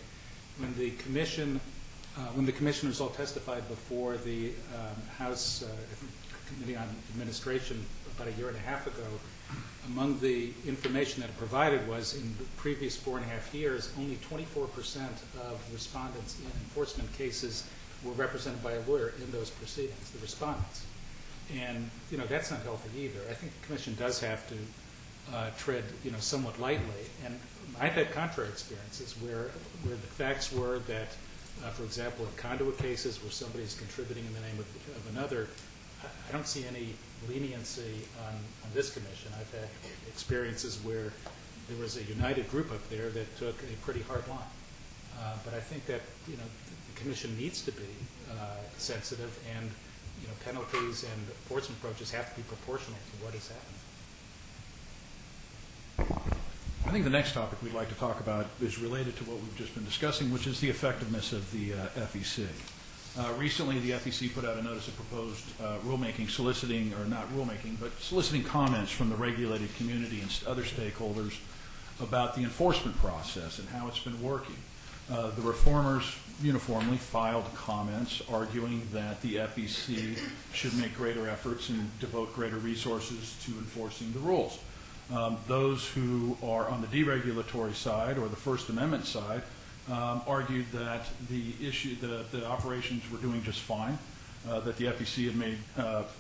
When the commission, when the commissioners all testified before the House Committee on Administration about a year and a half ago, among the information that it provided was in the previous 4.5 years, only 24% of respondents in enforcement cases were represented by a lawyer in those proceedings, the respondents. And, you know, that's not healthy either. I think the Commission does have to tread, you know, somewhat lightly. And I've had contrary experiences where the facts were that, for example, in conduit cases where somebody is contributing in the name of another, I don't see any leniency on this Commission. I've had experiences where there was a united group up there that took a pretty hard line. But I think that, you know, the Commission needs to be sensitive, and, you know, penalties and enforcement approaches have to be proportional to what is happening. I think the next topic we'd like to talk about is related to what we've just been discussing, which is the effectiveness of the FEC. Recently, the FEC put out a notice of proposed rulemaking soliciting, or not rulemaking, but soliciting comments from the regulated community and other stakeholders about the enforcement process and how it's been working. The reformers uniformly filed comments arguing that the FEC should make greater efforts and devote greater resources to enforcing the rules. Those who are on the deregulatory side or the First Amendment side argued that the operations were doing just fine, that the FEC had made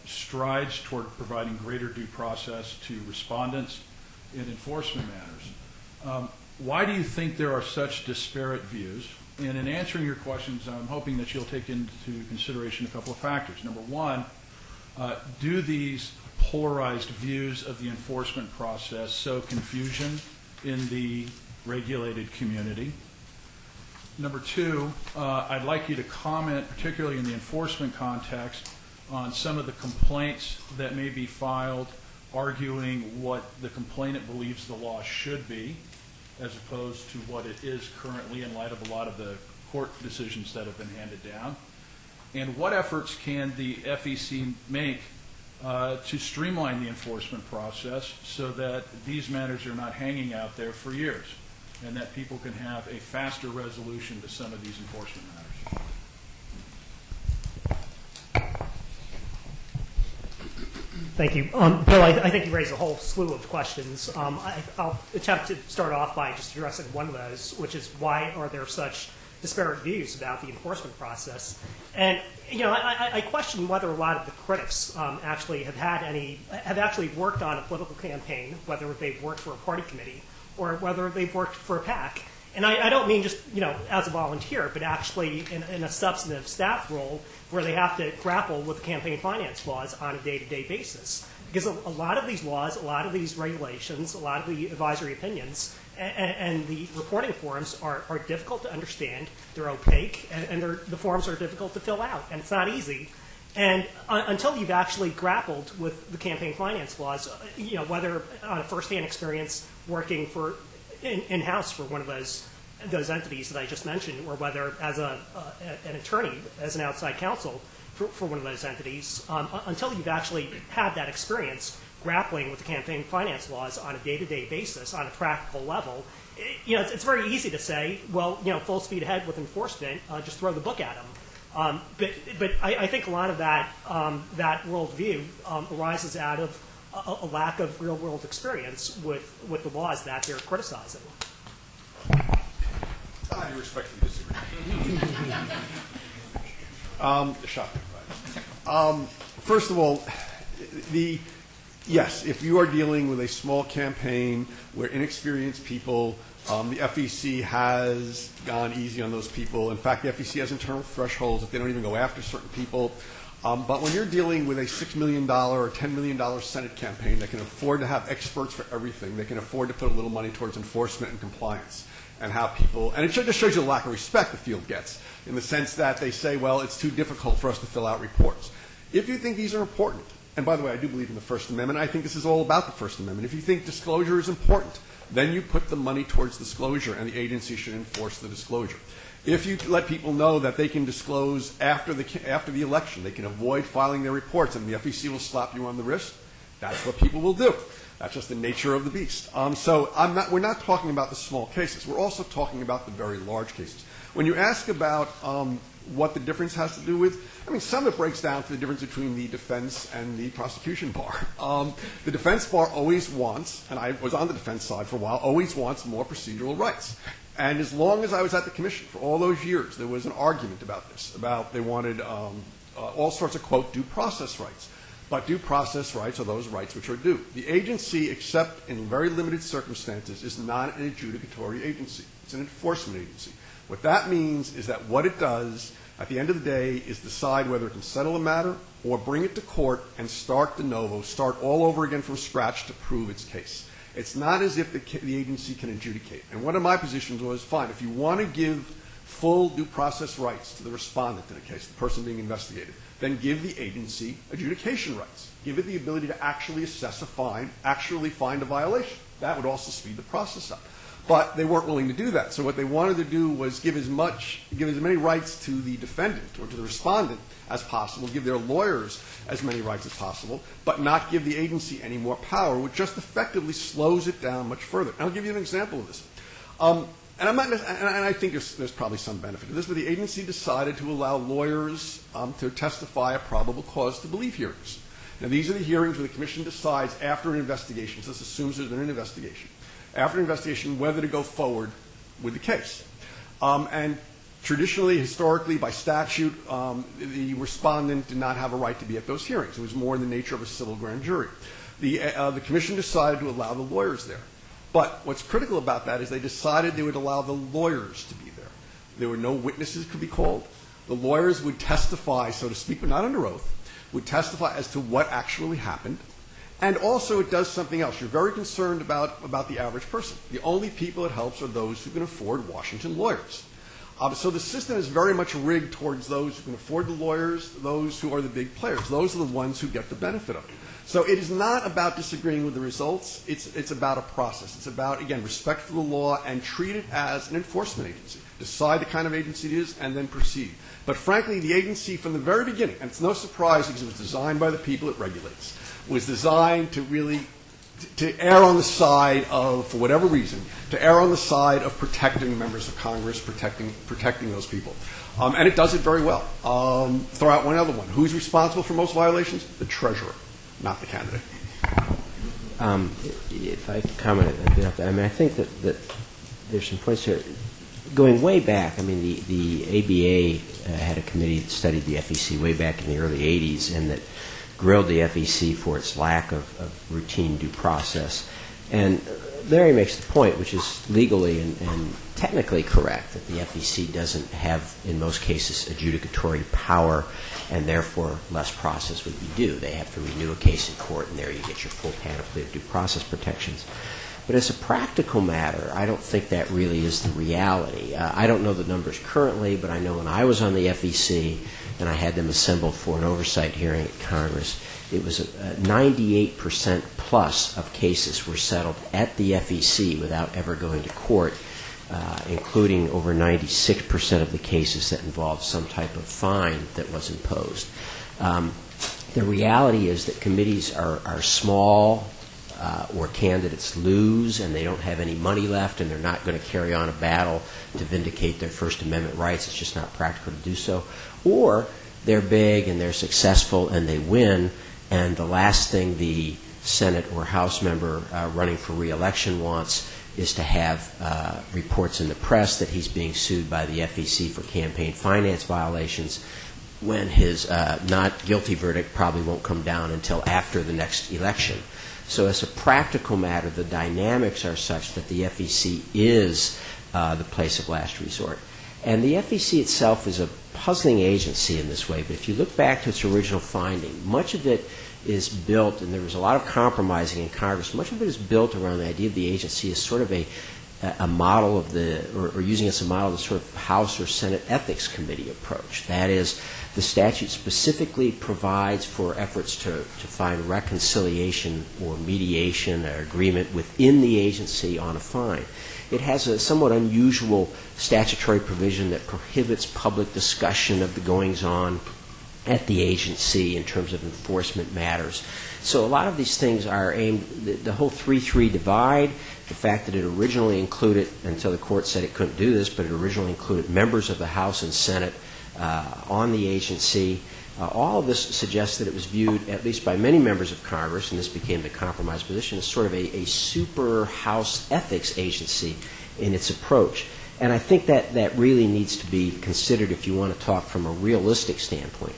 strides toward providing greater due process to respondents in enforcement matters. Why do you think there are such disparate views? And in answering your questions, I'm hoping that you'll take into consideration a couple of factors. Number one, do these polarized views of the enforcement process sow confusion in the regulated community? Number two, I'd like you to comment, particularly in the enforcement context, on some of the complaints that may be filed arguing what the complainant believes the law should be, as opposed to what it is currently in light of a lot of the court decisions that have been handed down. And what efforts can the FEC make to streamline the enforcement process so that these matters are not hanging out there for years and that people can have a faster resolution to some of these enforcement matters? Thank you. Bill, I think you raised a whole slew of questions. I'll attempt to start off by just addressing one of those, which is why are there such disparate views about the enforcement process? And, I question whether a lot of the critics actually have actually worked on a political campaign, whether they've worked for a party committee or whether they've worked for a PAC. And I don't mean just, as a volunteer, but actually in a substantive staff role where they have to grapple with the campaign finance laws on a day-to-day basis. Because a lot of these laws, a lot of these regulations, a lot of the advisory opinions, and the reporting forms are difficult to understand, they're opaque, and the forms are difficult to fill out, and it's not easy. And until you've actually grappled with the campaign finance laws, whether on a first-hand experience working for in-house for one of those entities that I just mentioned, or whether as an attorney, as an outside counsel for one of those entities, until you've actually had that experience grappling with the campaign finance laws on a day-to-day basis, on a practical level, it's very easy to say, well, full speed ahead with enforcement, just throw the book at them. But I think a lot of that worldview arises out of a lack of real-world experience with the laws that they're criticizing. I respectfully disagree. Shocking. First of all, yes, if you are dealing with a small campaign where inexperienced people, the FEC has gone easy on those people. In fact, the FEC has internal thresholds if they don't even go after certain people. But when you're dealing with a $6 million or $10 million Senate campaign that can afford to have experts for everything, they can afford to put a little money towards enforcement and compliance, and how people, and it just shows you the lack of respect the field gets, in the sense that they say, well, it's too difficult for us to fill out reports. If you think these are important, and by the way, I do believe in the First Amendment, I think this is all about the First Amendment. If you think disclosure is important, then you put the money towards disclosure, and the agency should enforce the disclosure. If you let people know that they can disclose after the election, they can avoid filing their reports, and the FEC will slap you on the wrist, that's what people will do. That's just the nature of the beast. So we're not talking about the small cases. We're also talking about the very large cases. When you ask about what the difference has to do with, some of it breaks down to the difference between the defense and the prosecution bar. The defense bar always wants, and I was on the defense side for a while, always wants more procedural rights. And as long as I was at the commission for all those years, there was an argument about this, about they wanted all sorts of, quote, due process rights. But due process rights are those rights which are due. The agency, except in very limited circumstances, is not an adjudicatory agency. It's an enforcement agency. What that means is that what it does at the end of the day is decide whether it can settle a matter or bring it to court and start de novo, start all over again from scratch to prove its case. It's not as if the agency can adjudicate. And one of my positions was, fine, if you want to give full due process rights to the respondent in a case, the person being investigated, then give the agency adjudication rights. Give it the ability to actually assess a fine, actually find a violation. That would also speed the process up. But they weren't willing to do that. So what they wanted to do was give as many rights to the defendant or to the respondent as possible, give their lawyers as many rights as possible, but not give the agency any more power, which just effectively slows it down much further. And I'll give you an example of this. And I think there's probably some benefit to this, but the agency decided to allow lawyers to testify at probable cause to believe hearings. Now, these are the hearings where the commission decides after an investigation, so this assumes there's been an investigation, after an investigation whether to go forward with the case. And traditionally, historically, by statute, the respondent did not have a right to be at those hearings. It was more in the nature of a civil grand jury. The commission decided to allow the lawyers there. But what's critical about that is they decided they would allow the lawyers to be there. There were no witnesses could be called. The lawyers would testify, so to speak, but not under oath, would testify as to what actually happened. And also it does something else. You're very concerned about the average person. The only people it helps are those who can afford Washington lawyers. So the system is very much rigged towards those who can afford the lawyers, those who are the big players. Those are the ones who get the benefit of it. So it is not about disagreeing with the results. It's about a process. It's about, again, respect for the law and treat it as an enforcement agency. Decide the kind of agency it is and then proceed. But frankly, the agency from the very beginning, and it's no surprise because it was designed by the people it regulates, was designed to really to err on the side of, for whatever reason, to err on the side of protecting members of Congress, protecting those people. And it does it very well. Throw out one other one. Who's responsible for most violations? The treasurer. not the candidate. If I could comment a bit on that, I mean, I think that there's some points here. Going way back, I mean, the ABA had a committee that studied the FEC way back in the early 80s and that grilled the FEC for its lack of routine due process. And Larry makes the point, which is legally and technically correct, that the FEC doesn't have, in most cases, adjudicatory power, and therefore less process would be due. They have to renew a case in court, and there you get your full panoply of due process protections. But as a practical matter, I don't think that really is the reality. I don't know the numbers currently, but I know when I was on the FEC and I had them assembled for an oversight hearing at Congress, it was 98% plus of cases were settled at the FEC without ever going to court, including over 96% of the cases that involved some type of fine that was imposed. The reality is that committees are small, or candidates lose and they don't have any money left and they're not going to carry on a battle to vindicate their First Amendment rights. It's just not practical to do so. Or they're big and they're successful and they win, and the last thing the Senate or House member running for re-election wants is to have reports in the press that he's being sued by the FEC for campaign finance violations when his not guilty verdict probably won't come down until after the next election. So as a practical matter, the dynamics are such that the FEC is the place of last resort. And the FEC itself is a puzzling agency in this way, but if you look back to its original finding, much of it is built, and there was a lot of compromising in Congress, much of it is built around the idea of the agency as sort of a model of the, or using as a model of the sort of House or Senate Ethics Committee approach. That is, the statute specifically provides for efforts to find reconciliation or mediation or agreement within the agency on a fine. It has a somewhat unusual statutory provision that prohibits public discussion of the goings-on at the agency in terms of enforcement matters. So a lot of these things are aimed, the whole 3-3 divide, the fact that it originally included, until the court said it couldn't do this, but it originally included members of the House and Senate on the agency. All of this suggests that it was viewed, at least by many members of Congress, and this became the compromise position, as sort of a super House ethics agency in its approach. And I think that really needs to be considered if you want to talk from a realistic standpoint.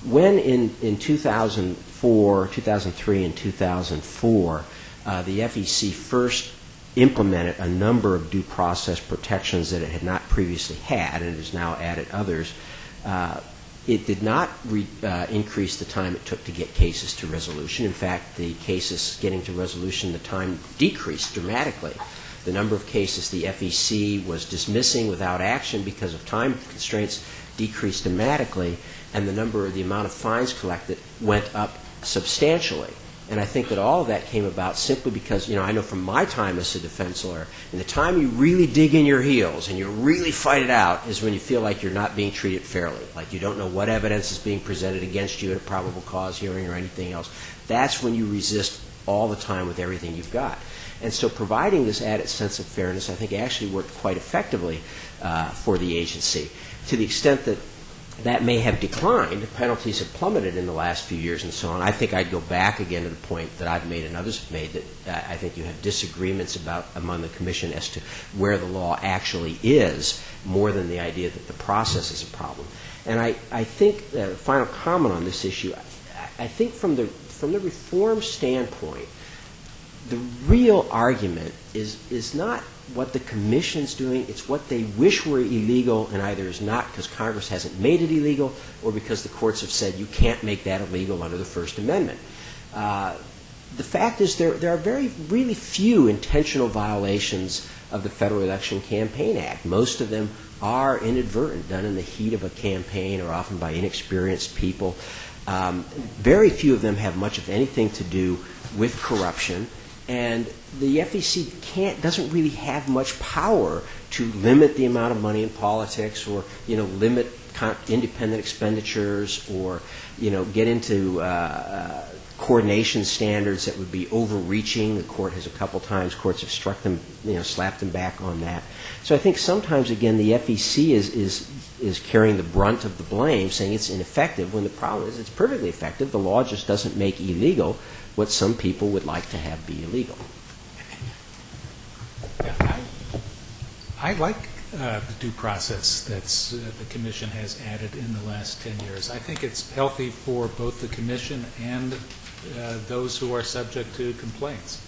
When in 2004, 2003, and 2004, the FEC first implemented a number of due process protections that it had not previously had, and it has now added others, it did not increase the time it took to get cases to resolution. In fact, the cases getting to resolution, the time decreased dramatically. The number of cases the FEC was dismissing without action because of time constraints decreased dramatically, and the amount of fines collected went up substantially. And I think that all of that came about simply because, I know from my time as a defense lawyer, and the time you really dig in your heels and you really fight it out is when you feel like you're not being treated fairly, like you don't know what evidence is being presented against you at a probable cause hearing or anything else. That's when you resist all the time with everything you've got. And so providing this added sense of fairness, I think, actually worked quite effectively for the agency. To the extent that that may have declined, the penalties have plummeted in the last few years and so on. I think I'd go back again to the point that I've made and others have made, that I think you have disagreements among the Commission as to where the law actually is, more than the idea that the process is a problem. And I think, final comment on this issue, I think from the reform standpoint, the real argument is not what the Commission's doing, it's what they wish were illegal and either is not because Congress hasn't made it illegal or because the courts have said you can't make that illegal under the First Amendment. The fact is there are really few intentional violations of the Federal Election Campaign Act. Most of them are inadvertent, done in the heat of a campaign or often by inexperienced people. Very few of them have much of anything to do with corruption. And the FEC doesn't really have much power to limit the amount of money in politics or, limit independent expenditures or, get into coordination standards that would be overreaching. The court has a couple times, courts have struck them, slapped them back on that. So I think sometimes, again, the FEC is is carrying the brunt of the blame, saying it's ineffective, when the problem is it's perfectly effective. The law just doesn't make illegal what some people would like to have be illegal. Yeah, I like the due process that's the Commission has added in the last 10 years. I think it's healthy for both the Commission and those who are subject to complaints.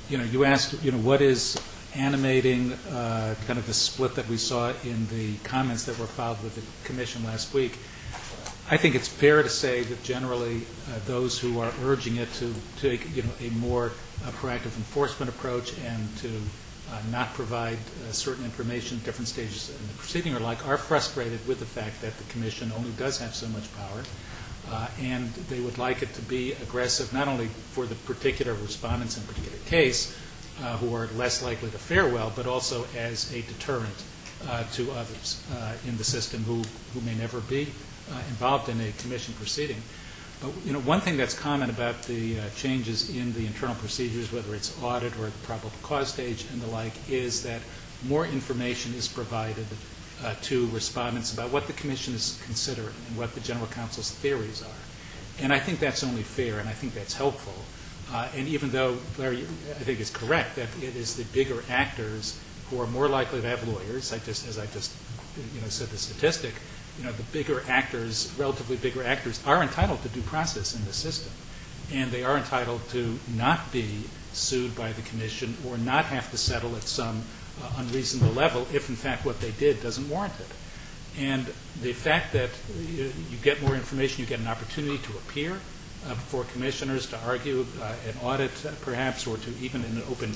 You asked, what is animating kind of the split that we saw in the comments that were filed with the Commission last week. I think it's fair to say that generally those who are urging it to take a more proactive enforcement approach and to not provide certain information at different stages in the proceeding are frustrated with the fact that the Commission only does have so much power, and they would like it to be aggressive not only for the particular respondents in a particular case who are less likely to fare well, but also as a deterrent to others in the system who may never be involved in a Commission proceeding. But one thing that's common about the changes in the internal procedures, whether it's audit or the probable cause stage and the like, is that more information is provided to respondents about what the Commission is considering and what the General Counsel's theories are. And I think that's only fair, and I think that's helpful. And even though Larry, I think is correct that it is the bigger actors who are more likely to have lawyers, as I just said the statistic, the bigger actors, relatively bigger actors, are entitled to due process in the system. And they are entitled to not be sued by the Commission or not have to settle at some unreasonable level if, in fact, what they did doesn't warrant it. And the fact that you get more information, you get an opportunity to appear for commissioners to argue an audit, perhaps, or to even in an open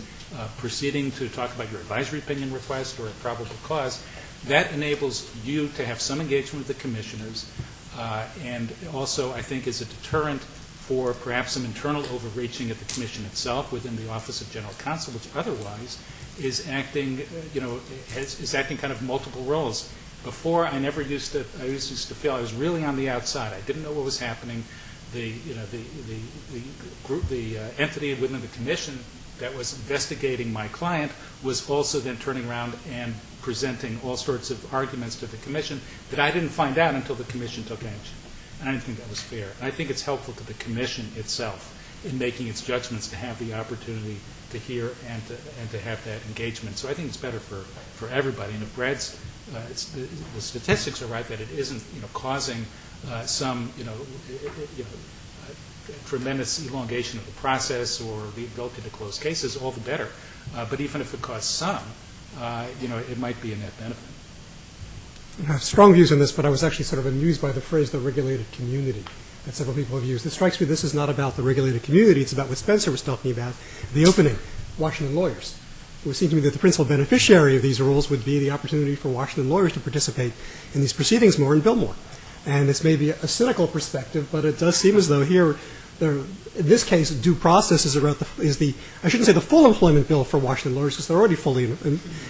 proceeding to talk about your advisory opinion request or a probable cause, that enables you to have some engagement with the commissioners, and also, I think, is a deterrent for perhaps some internal overreaching at the Commission itself within the Office of General Counsel, which otherwise is acting, is acting kind of multiple roles. Before, I used to feel I was really on the outside. I didn't know what was happening. The entity within the Commission that was investigating my client was also then turning around and presenting all sorts of arguments to the Commission that I didn't find out until the Commission took action. And I didn't think that was fair. And I think it's helpful to the Commission itself in making its judgments to have the opportunity to hear and to have that engagement. So I think it's better for everybody. And if Brad's the statistics are right that it isn't causing some tremendous elongation of the process or the ability to close cases, all the better. But even if it caused some, it might be a net benefit. I have strong views on this, but I was actually sort of amused by the phrase "the regulated community" that several people have used. It strikes me this is not about the regulated community; it's about what Spencer was talking about, the opening, Washington lawyers. It would seem to me that the principal beneficiary of these rules would be the opportunity for Washington lawyers to participate in these proceedings more and bill more. And it's maybe a cynical perspective, but it does seem as though here, in this case, due process is I shouldn't say the full employment bill for Washington lawyers because they're already fully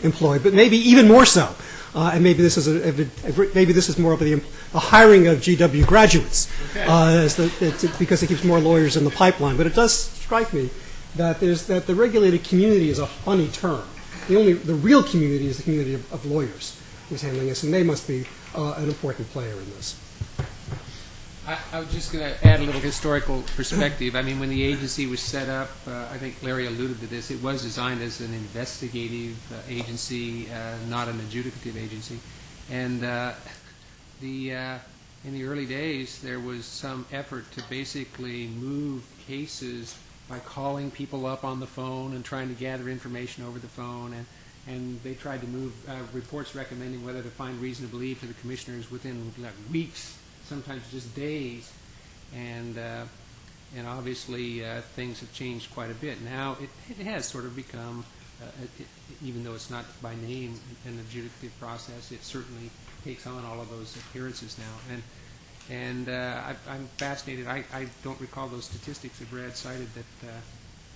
employed, but maybe even more so. And maybe this is more of a hiring of GW graduates because it keeps more lawyers in the pipeline. But it does strike me that the regulated community is a funny term. The real community is the community of lawyers who's handling this, and they must be an important player in this. I was just going to add a little historical perspective. I mean, when the agency was set up, I think Larry alluded to this, it was designed as an investigative agency, not an adjudicative agency. And in the early days, there was some effort to basically move cases by calling people up on the phone and trying to gather information over the phone. And they tried to move reports recommending whether to find reason to believe to the commissioners within weeks, sometimes just days, and obviously things have changed quite a bit. Now it has sort of become, even though it's not by name an adjudicative process, it certainly takes on all of those appearances now. And I'm fascinated. I don't recall those statistics that Brad cited that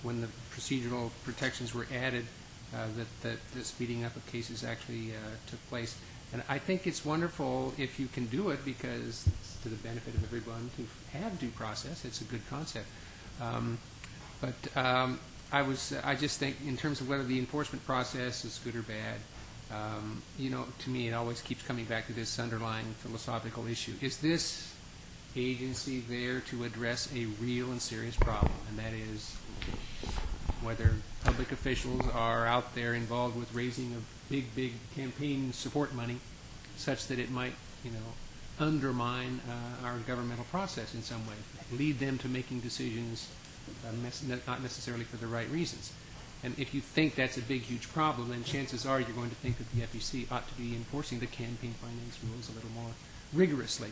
when the procedural protections were added, that the speeding up of cases actually took place. And I think it's wonderful if you can do it because it's to the benefit of everyone to have due process. It's a good concept. But I just think in terms of whether the enforcement process is good or bad, To me, it always keeps coming back to this underlying philosophical issue. Is this agency there to address a real and serious problem, and that is whether public officials are out there involved with raising of big campaign support money such that it might, undermine our governmental process in some way, lead them to making decisions not necessarily for the right reasons. And if you think that's a big, huge problem, then chances are you're going to think that the FEC ought to be enforcing the campaign finance rules a little more rigorously.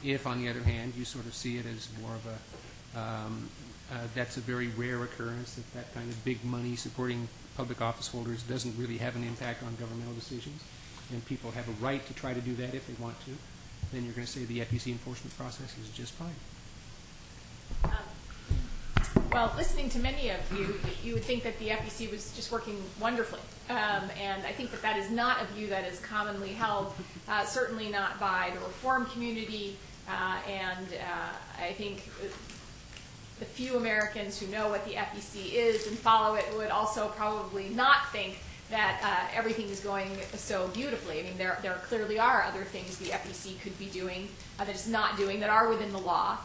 If, on the other hand, you sort of see it as more of that's a very rare occurrence, that kind of big money supporting public office holders doesn't really have an impact on governmental decisions, and people have a right to try to do that if they want to, then you're going to say the FEC enforcement process is just fine. Well, listening to many of you, you would think that the FEC was just working wonderfully. And I think that is not a view that is commonly held, certainly not by the reform community. And I think the few Americans who know what the FEC is and follow it would also probably not think that everything is going so beautifully. I mean, there clearly are other things the FEC could be doing that it's not doing that are within the law.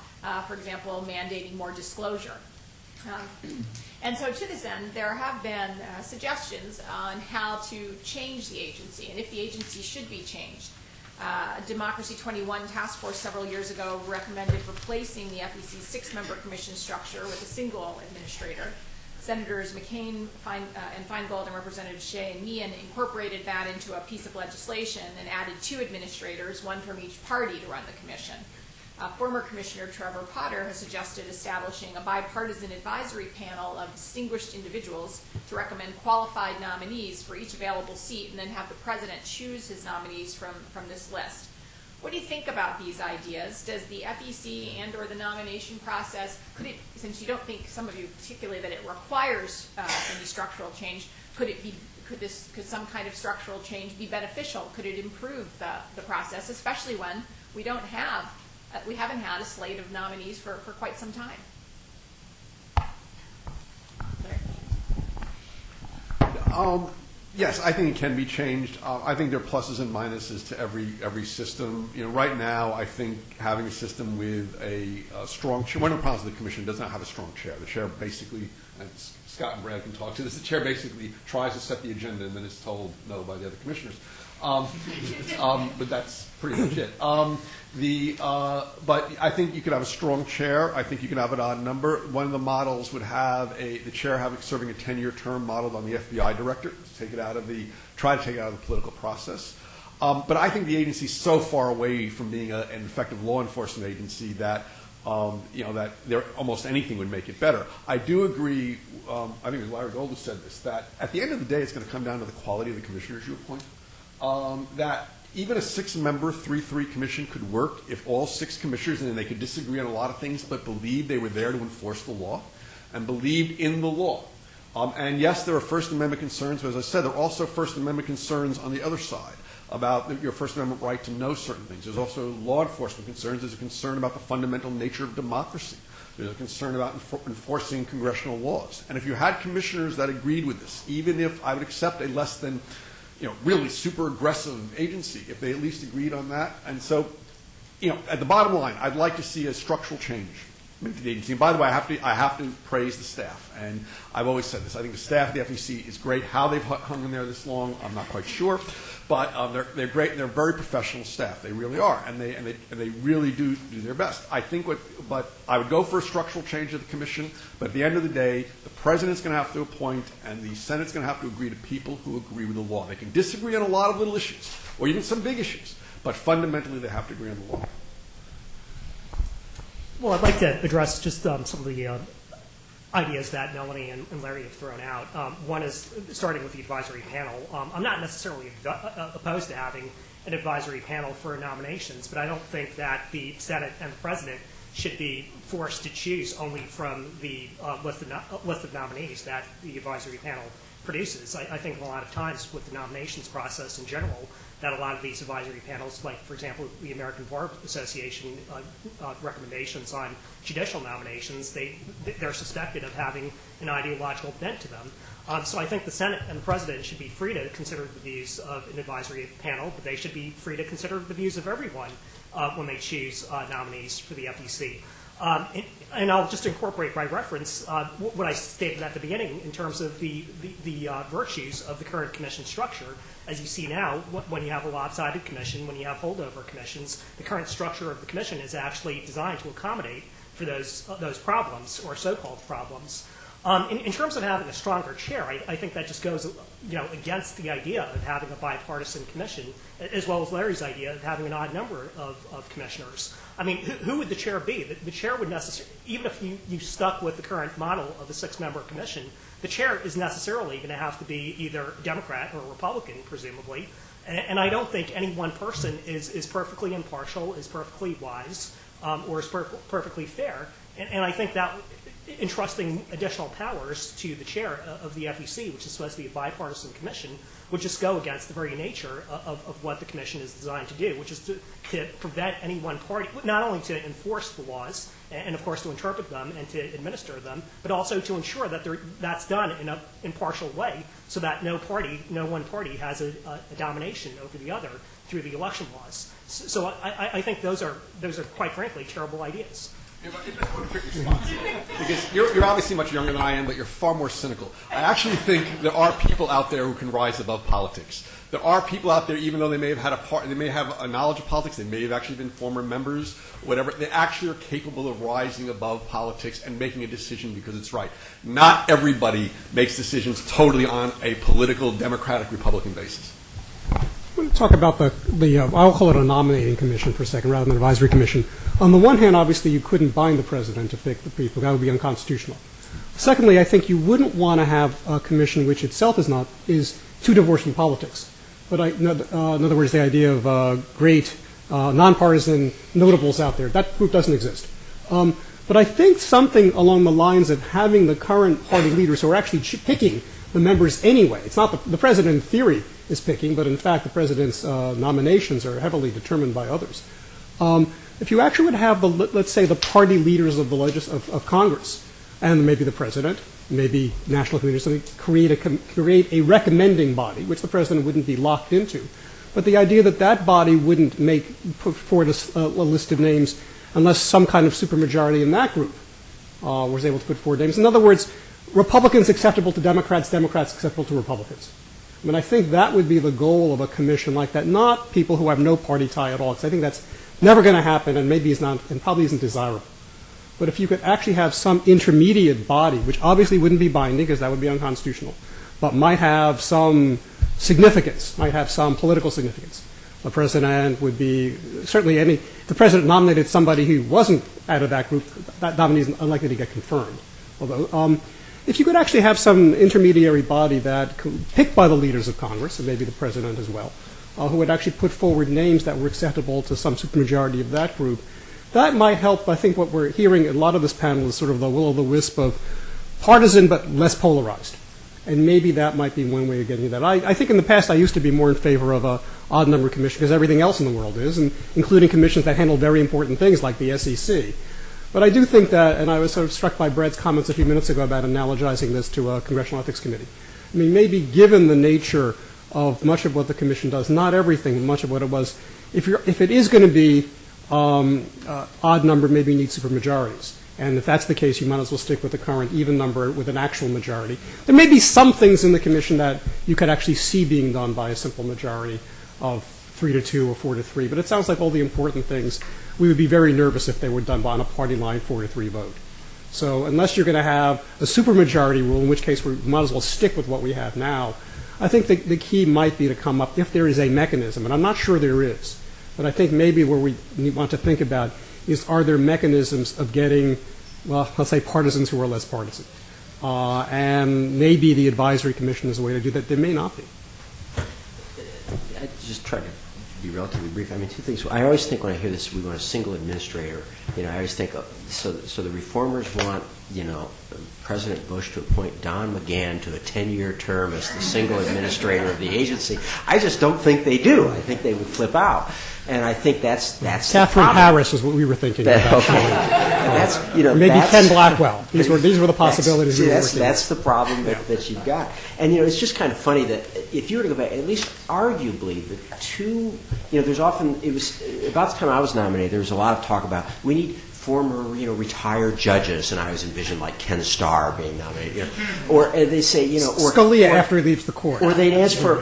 For example, mandating more disclosure. And so to this end, there have been suggestions on how to change the agency and if the agency should be changed. Democracy 21 task force several years ago recommended replacing the FEC's 6-member commission structure with a single administrator. Senators McCain and Feingold and Representatives Shea and Meehan incorporated that into a piece of legislation and added 2 administrators, one from each party, to run the commission. Former Commissioner Trevor Potter has suggested establishing a bipartisan advisory panel of distinguished individuals to recommend qualified nominees for each available seat and then have the president choose his nominees from this list. What do you think about these ideas? Does the FEC and or the nomination process, since you don't think, some of you particularly, that it requires any structural change, could some kind of structural change be beneficial? Could it improve the process, especially when we haven't had a slate of nominees for quite some time? Yes, I think it can be changed. I think there are pluses and minuses to every system. Right now, I think having a system with a strong chair. One of the problems with the commission does not have a strong chair. The chair basically, and Scott and Brad can talk to this, the chair basically tries to set the agenda and then is told no by the other commissioners. But that's pretty much it. But I think you could have a strong chair. I think you could have an odd number. One of the models would have the chair serving a 10-year term modeled on the FBI director, try to take it out of the political process. But I think the agency is so far away from being an effective law enforcement agency that that almost anything would make it better. I do agree. I think Larry Gold has said this, that at the end of the day, it's going to come down to the quality of the commissioners you appoint. That even a 6-member 3-3 commission could work if all 6 commissioners, and they could disagree on a lot of things, but believed they were there to enforce the law and believed in the law. And yes, there are First Amendment concerns, but as I said, there are also First Amendment concerns on the other side about your First Amendment right to know certain things. There's also law enforcement concerns. There's a concern about the fundamental nature of democracy. There's a concern about enforcing congressional laws. And if you had commissioners that agreed with this, even if I would accept a less than really super aggressive agency, if they at least agreed on that. And so, at the bottom line, I'd like to see a structural change made to the agency. And by the way, I have to praise the staff. And I've always said this. I think the staff of the FEC is great. How they've hung in there this long, I'm not quite sure. But they're great, and they're very professional staff. They really are, and they really do their best. I think but I would go for a structural change of the commission. But at the end of the day, the president's going to have to appoint, and the Senate's going to have to agree to people who agree with the law. They can disagree on a lot of little issues, or even some big issues, but fundamentally they have to agree on the law. Well, I'd like to address just some of the ideas that Melanie and Larry have thrown out. One is starting with the advisory panel. I'm not necessarily opposed to having an advisory panel for nominations, but I don't think that the Senate and the President should be forced to choose only from the list of nominees that the advisory panel produces. I think a lot of times with the nominations process in general, that a lot of these advisory panels, like, for example, the American Bar Association recommendations on judicial nominations, they're suspected of having an ideological bent to them. So I think the Senate and the President should be free to consider the views of an advisory panel, but they should be free to consider the views of everyone when they choose nominees for the FEC. And I'll just incorporate by reference what I stated at the beginning in terms of the virtues of the current commission structure. As you see now, when you have a lopsided commission, when you have holdover commissions, the current structure of the commission is actually designed to accommodate for those problems, or so-called problems. In terms of having a stronger chair, I think that just goes against the idea of having a bipartisan commission, as well as Larry's idea of having an odd number of commissioners. I mean, who would the chair be? The chair would necessarily, even if you stuck with the current model of a 6-member commission, the chair is necessarily going to have to be either Democrat or Republican, presumably. And I don't think any one person is perfectly impartial, is perfectly wise, or is perfectly fair. And I think that entrusting additional powers to the chair of the FEC, which is supposed to be a bipartisan commission, would just go against the very nature of what the commission is designed to do, which is to prevent any one party, not only to enforce the laws and, of course, to interpret them and to administer them, but also to ensure that that's done in an impartial way so that no one party has a domination over the other through the election laws. So I think those are quite frankly terrible ideas. If I want a quick response, because you're obviously much younger than I am, but you're far more cynical. I actually think there are people out there who can rise above politics. There are people out there, even though they may have had they may have a knowledge of politics, they may have actually been former members, whatever. They actually are capable of rising above politics and making a decision because it's right. Not everybody makes decisions totally on a political, Democratic, Republican basis. I want to talk about I'll call it a nominating commission for a second rather than an advisory commission. On the one hand, obviously, you couldn't bind the president to pick the people. That would be unconstitutional. Secondly, I think you wouldn't want to have a commission which itself is too divorced from politics. But in other words, the idea of great nonpartisan notables out there, that group doesn't exist. But I think something along the lines of having the current party leaders who are actually picking the members anyway. It's not the president in theory is picking, but in fact the president's nominations are heavily determined by others. If you actually would have let's say the party leaders of of Congress and maybe the president, maybe national committees, create a recommending body, which the president wouldn't be locked into, but the idea that body wouldn't put forward a list of names unless some kind of supermajority in that group was able to put forward names. In other words, Republicans acceptable to Democrats, Democrats acceptable to Republicans. I mean, I think that would be the goal of a commission like that, not people who have no party tie at all, because I think that's never going to happen and maybe is not, and probably isn't desirable. But if you could actually have some intermediate body, which obviously wouldn't be binding because that would be unconstitutional, but might have some significance, might have some political significance. The president would be, certainly if the president nominated somebody who wasn't out of that group, that nominee is unlikely to get confirmed. Although, if you could actually have some intermediary body that picked by the leaders of Congress, and maybe the president as well, who would actually put forward names that were acceptable to some supermajority of that group, that might help. I think what we're hearing a lot of this panel is sort of the will-o'-the-wisp of partisan but less polarized. And maybe that might be one way of getting that. I think in the past I used to be more in favor of an odd-number commission because everything else in the world is, and including commissions that handle very important things like the SEC. But I do think that, and I was sort of struck by Brett's comments a few minutes ago about analogizing this to a Congressional Ethics Committee. I mean, maybe given the nature of much of what the commission does, not everything, much of what it was, if it is going to be odd number, maybe you need supermajorities. And if that's the case, you might as well stick with the current even number with an actual majority. There may be some things in the commission that you could actually see being done by a simple majority of 3-2 or 4-3. But it sounds like all the important things, we would be very nervous if they were done by on a party line 4-3 vote. So unless you're going to have a supermajority rule, in which case we might as well stick with what we have now, I think the key might be to come up, if there is a mechanism, and I'm not sure there is, but I think maybe where we want to think about is, are there mechanisms of getting, well, let's say partisans who are less partisan? And maybe the advisory commission is a way to do that. There may not be. I just try to be relatively brief. I mean, two things. I always think when I hear this, we want a single administrator. I always think, so the reformers want, President Bush to appoint Don McGahn to a 10-year term as the single administrator of the agency. I just don't think they do. I think they would flip out. And I think that's Catherine Harris is what we were thinking about. Okay. Maybe Ken Blackwell. These were the possibilities. That's the problem that you've got. And it's just kind of funny that if you were to go back, at least arguably, the two, there's often, it was about the time I was nominated, there was a lot of talk about we need former, retired judges, and I always envisioned like Ken Starr being nominated, or they say, or Scalia after he leaves the court, or they'd ask for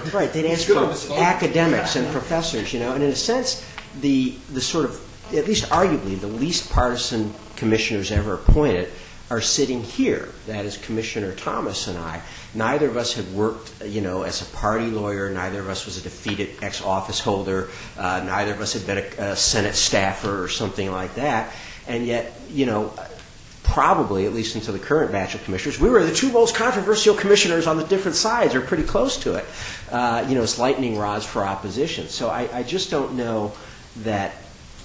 academics and professors, and in a sense, the sort of, at least arguably, the least partisan commissioners ever appointed are sitting here. That is Commissioner Thomas and I. Neither of us had worked, as a party lawyer. Neither of us was a defeated ex-office holder. Neither of us had been a Senate staffer or something like that. And yet, probably, at least until the current batch of commissioners, we were the two most controversial commissioners on the different sides, or pretty close to it. It's lightning rods for opposition. So I just don't know that,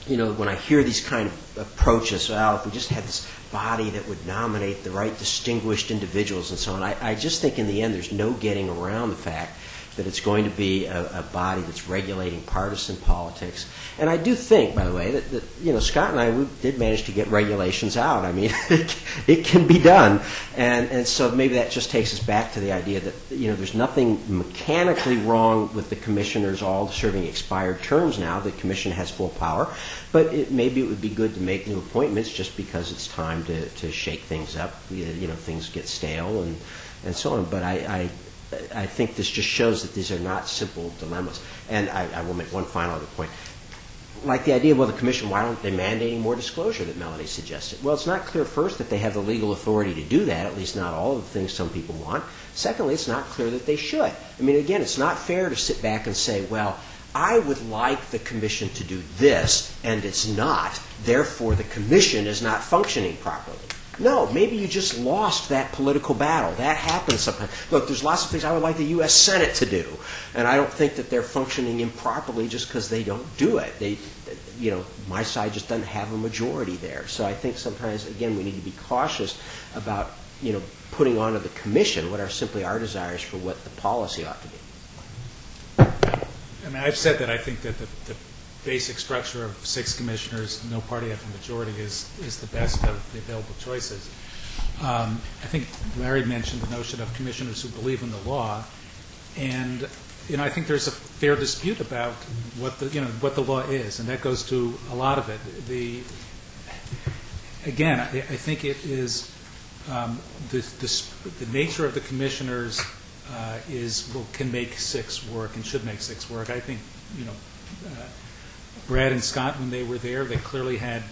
when I hear these kind of approaches, well, if we just had this body that would nominate the right distinguished individuals and so on, I just think in the end there's no getting around the fact that it's going to be a body that's regulating partisan politics. And I do think, by the way, that Scott and I, we did manage to get regulations out. I mean, it can be done. And so maybe that just takes us back to the idea that, there's nothing mechanically wrong with the commissioners all serving expired terms now. The commission has full power. But maybe it would be good to make new appointments just because it's time to shake things up. Things get stale and so on. But I think this just shows that these are not simple dilemmas. And I will make one final other point. Like the idea of, the commission, why don't they mandate more disclosure that Melanie suggested? Well, it's not clear, first, that they have the legal authority to do that, at least not all of the things some people want. Secondly, it's not clear that they should. I mean, again, it's not fair to sit back and say, well, I would like the commission to do this, and it's not. Therefore, the commission is not functioning properly. No, maybe you just lost that political battle. That happens sometimes. Look, there's lots of things I would like the U.S. Senate to do, and I don't think that they're functioning improperly just because they don't do it. My side just doesn't have a majority there. So I think sometimes, again, we need to be cautious about, putting onto the commission what are simply our desires for what the policy ought to be. I mean, I've said that I think that the basic structure of 6 commissioners, no party having a majority, is the best of the available choices. I think Larry mentioned the notion of commissioners who believe in the law, and I think there's a fair dispute about what the law is, and that goes to a lot of it. Again, I think it is the nature of the commissioners can make 6 work and should make 6 work. I think Brad and Scott, when they were there, they clearly had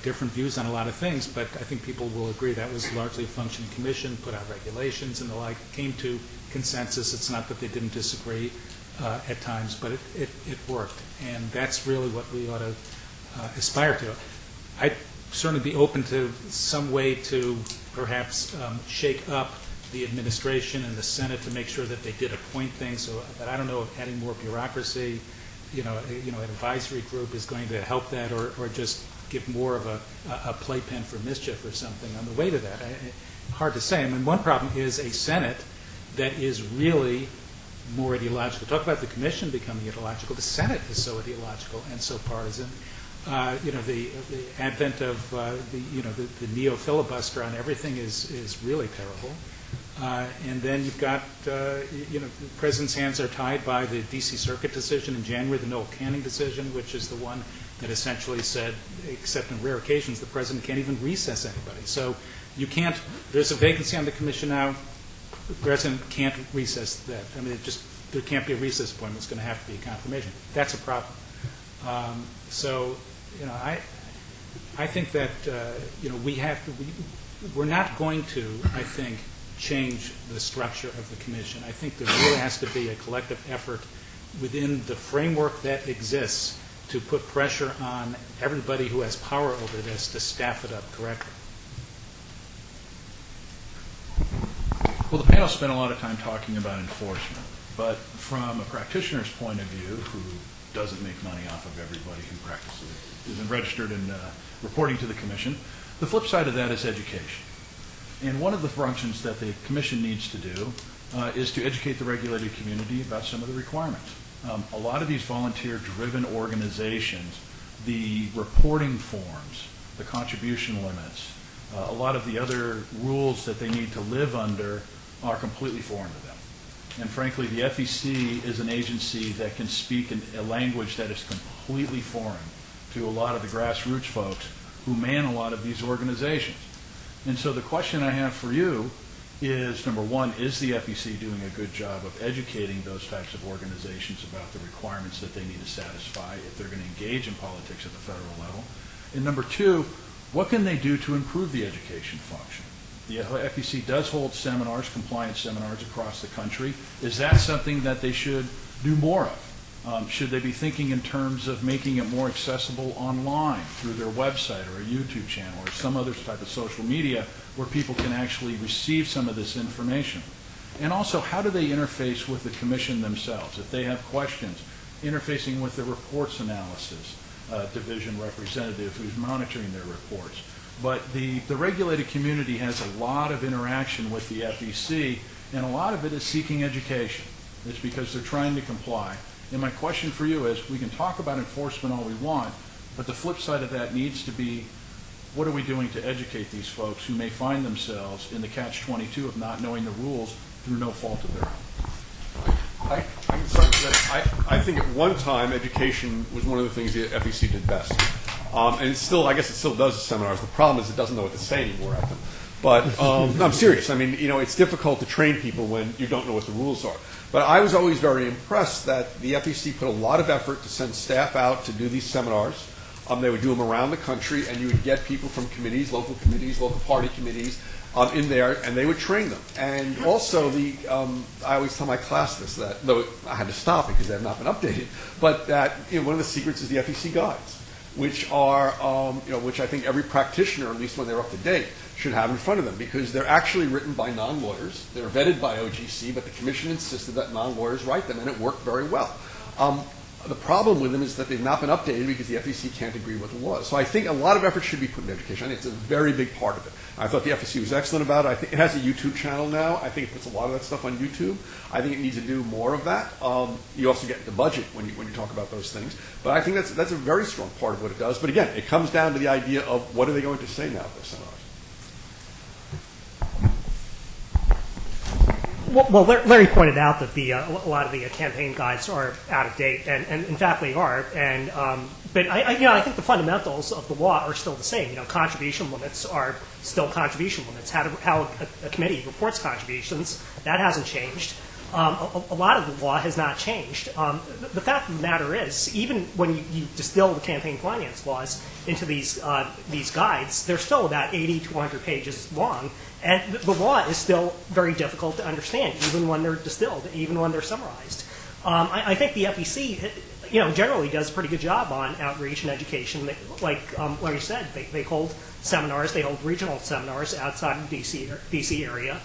different views on a lot of things, but I think people will agree that was largely a functioning commission, put out regulations and the like, came to consensus. It's not that they didn't disagree at times, but it worked, and that's really what we ought to aspire to. I'd certainly be open to some way to perhaps shake up the administration and the Senate to make sure that they did appoint things. So that I don't know if adding more bureaucracy, an advisory group is going to help that, or just give more of a playpen for mischief or something on the way to that. Hard to say. I mean, one problem is a Senate that is really more ideological. Talk about the commission becoming ideological. The Senate is so ideological and so partisan. The advent of the neo-filibuster on everything is really terrible. And then you've got, the President's hands are tied by the D.C. Circuit decision in January, the Noel Canning decision, which is the one that essentially said, except in rare occasions, the President can't even recess anybody. So you can't, there's a vacancy on the commission now, the President can't recess that. I mean, there can't be a recess appointment. It's going to have to be a confirmation. That's a problem. I think that, we're not going to, I think, change the structure of the commission. I think there really has to be a collective effort within the framework that exists to put pressure on everybody who has power over this to staff it up correctly. Well, the panel spent a lot of time talking about enforcement, but from a practitioner's point of view, who doesn't make money off of everybody who practices, isn't registered and reporting to the commission. The flip side of that is education. And one of the functions that the commission needs to do is to educate the regulated community about some of the requirements. A lot of these volunteer-driven organizations, the reporting forms, the contribution limits, a lot of the other rules that they need to live under are completely foreign to them. And frankly, the FEC is an agency that can speak in a language that is completely foreign to a lot of the grassroots folks who man a lot of these organizations. And so the question I have for you is, number one, is the FEC doing a good job of educating those types of organizations about the requirements that they need to satisfy if they're going to engage in politics at the federal level? And number two, what can they do to improve the education function? The FEC does hold seminars, compliance seminars across the country. Is that something that they should do more of? Should they be thinking in terms of making it more accessible online through their website or a YouTube channel or some other type of social media where people can actually receive some of this information? And also, how do they interface with the commission themselves? If they have questions, interfacing with the reports analysis division representative who's monitoring their reports. But the regulated community has a lot of interaction with the FEC, and a lot of it is seeking education. It's because they're trying to comply. And my question for you is, we can talk about enforcement all we want, but the flip side of that needs to be, what are we doing to educate these folks who may find themselves in the catch-22 of not knowing the rules through no fault of their own? I think at one time education was one of the things the FEC did best. And it's still, I guess it still does the seminars. The problem is it doesn't know what to say anymore at them. But no, I'm serious. I mean, it's difficult to train people when you don't know what the rules are. But I was always very impressed that the FEC put a lot of effort to send staff out to do these seminars. They would do them around the country, and you would get people from committees, local party committees, in there, and they would train them. And also, I always tell my class this, that though I had to stop because they have not been updated, but that one of the secrets is the FEC guides, which are, which I think every practitioner, at least when they're up to date, should have in front of them, because they're actually written by non-lawyers. They're vetted by OGC, but the commission insisted that non-lawyers write them, and it worked very well. The problem with them is that they've not been updated because the FEC can't agree with the laws. So I think a lot of effort should be put in education. I think it's a very big part of it. I thought the FEC was excellent about it. I think it has a YouTube channel now. I think it puts a lot of that stuff on YouTube. I think it needs to do more of that. You also get the budget when you talk about those things. But I think that's a very strong part of what it does. But again, it comes down to the idea of what are they going to say now at their seminars. Well, Larry pointed out that a lot of the campaign guides are out of date, and in fact they are. And but I think the fundamentals of the law are still the same. Contribution limits are still contribution limits. How a committee reports contributions, that hasn't changed. A lot of the law has not changed. The fact of the matter is, even when you distill the campaign finance laws into these guides, they're still about 80 to 100 pages long. And the law is still very difficult to understand, even when they're distilled, even when they're summarized. I think the FEC, generally does a pretty good job on outreach and education. Like Larry said, they hold seminars, they hold regional seminars outside of the DC area.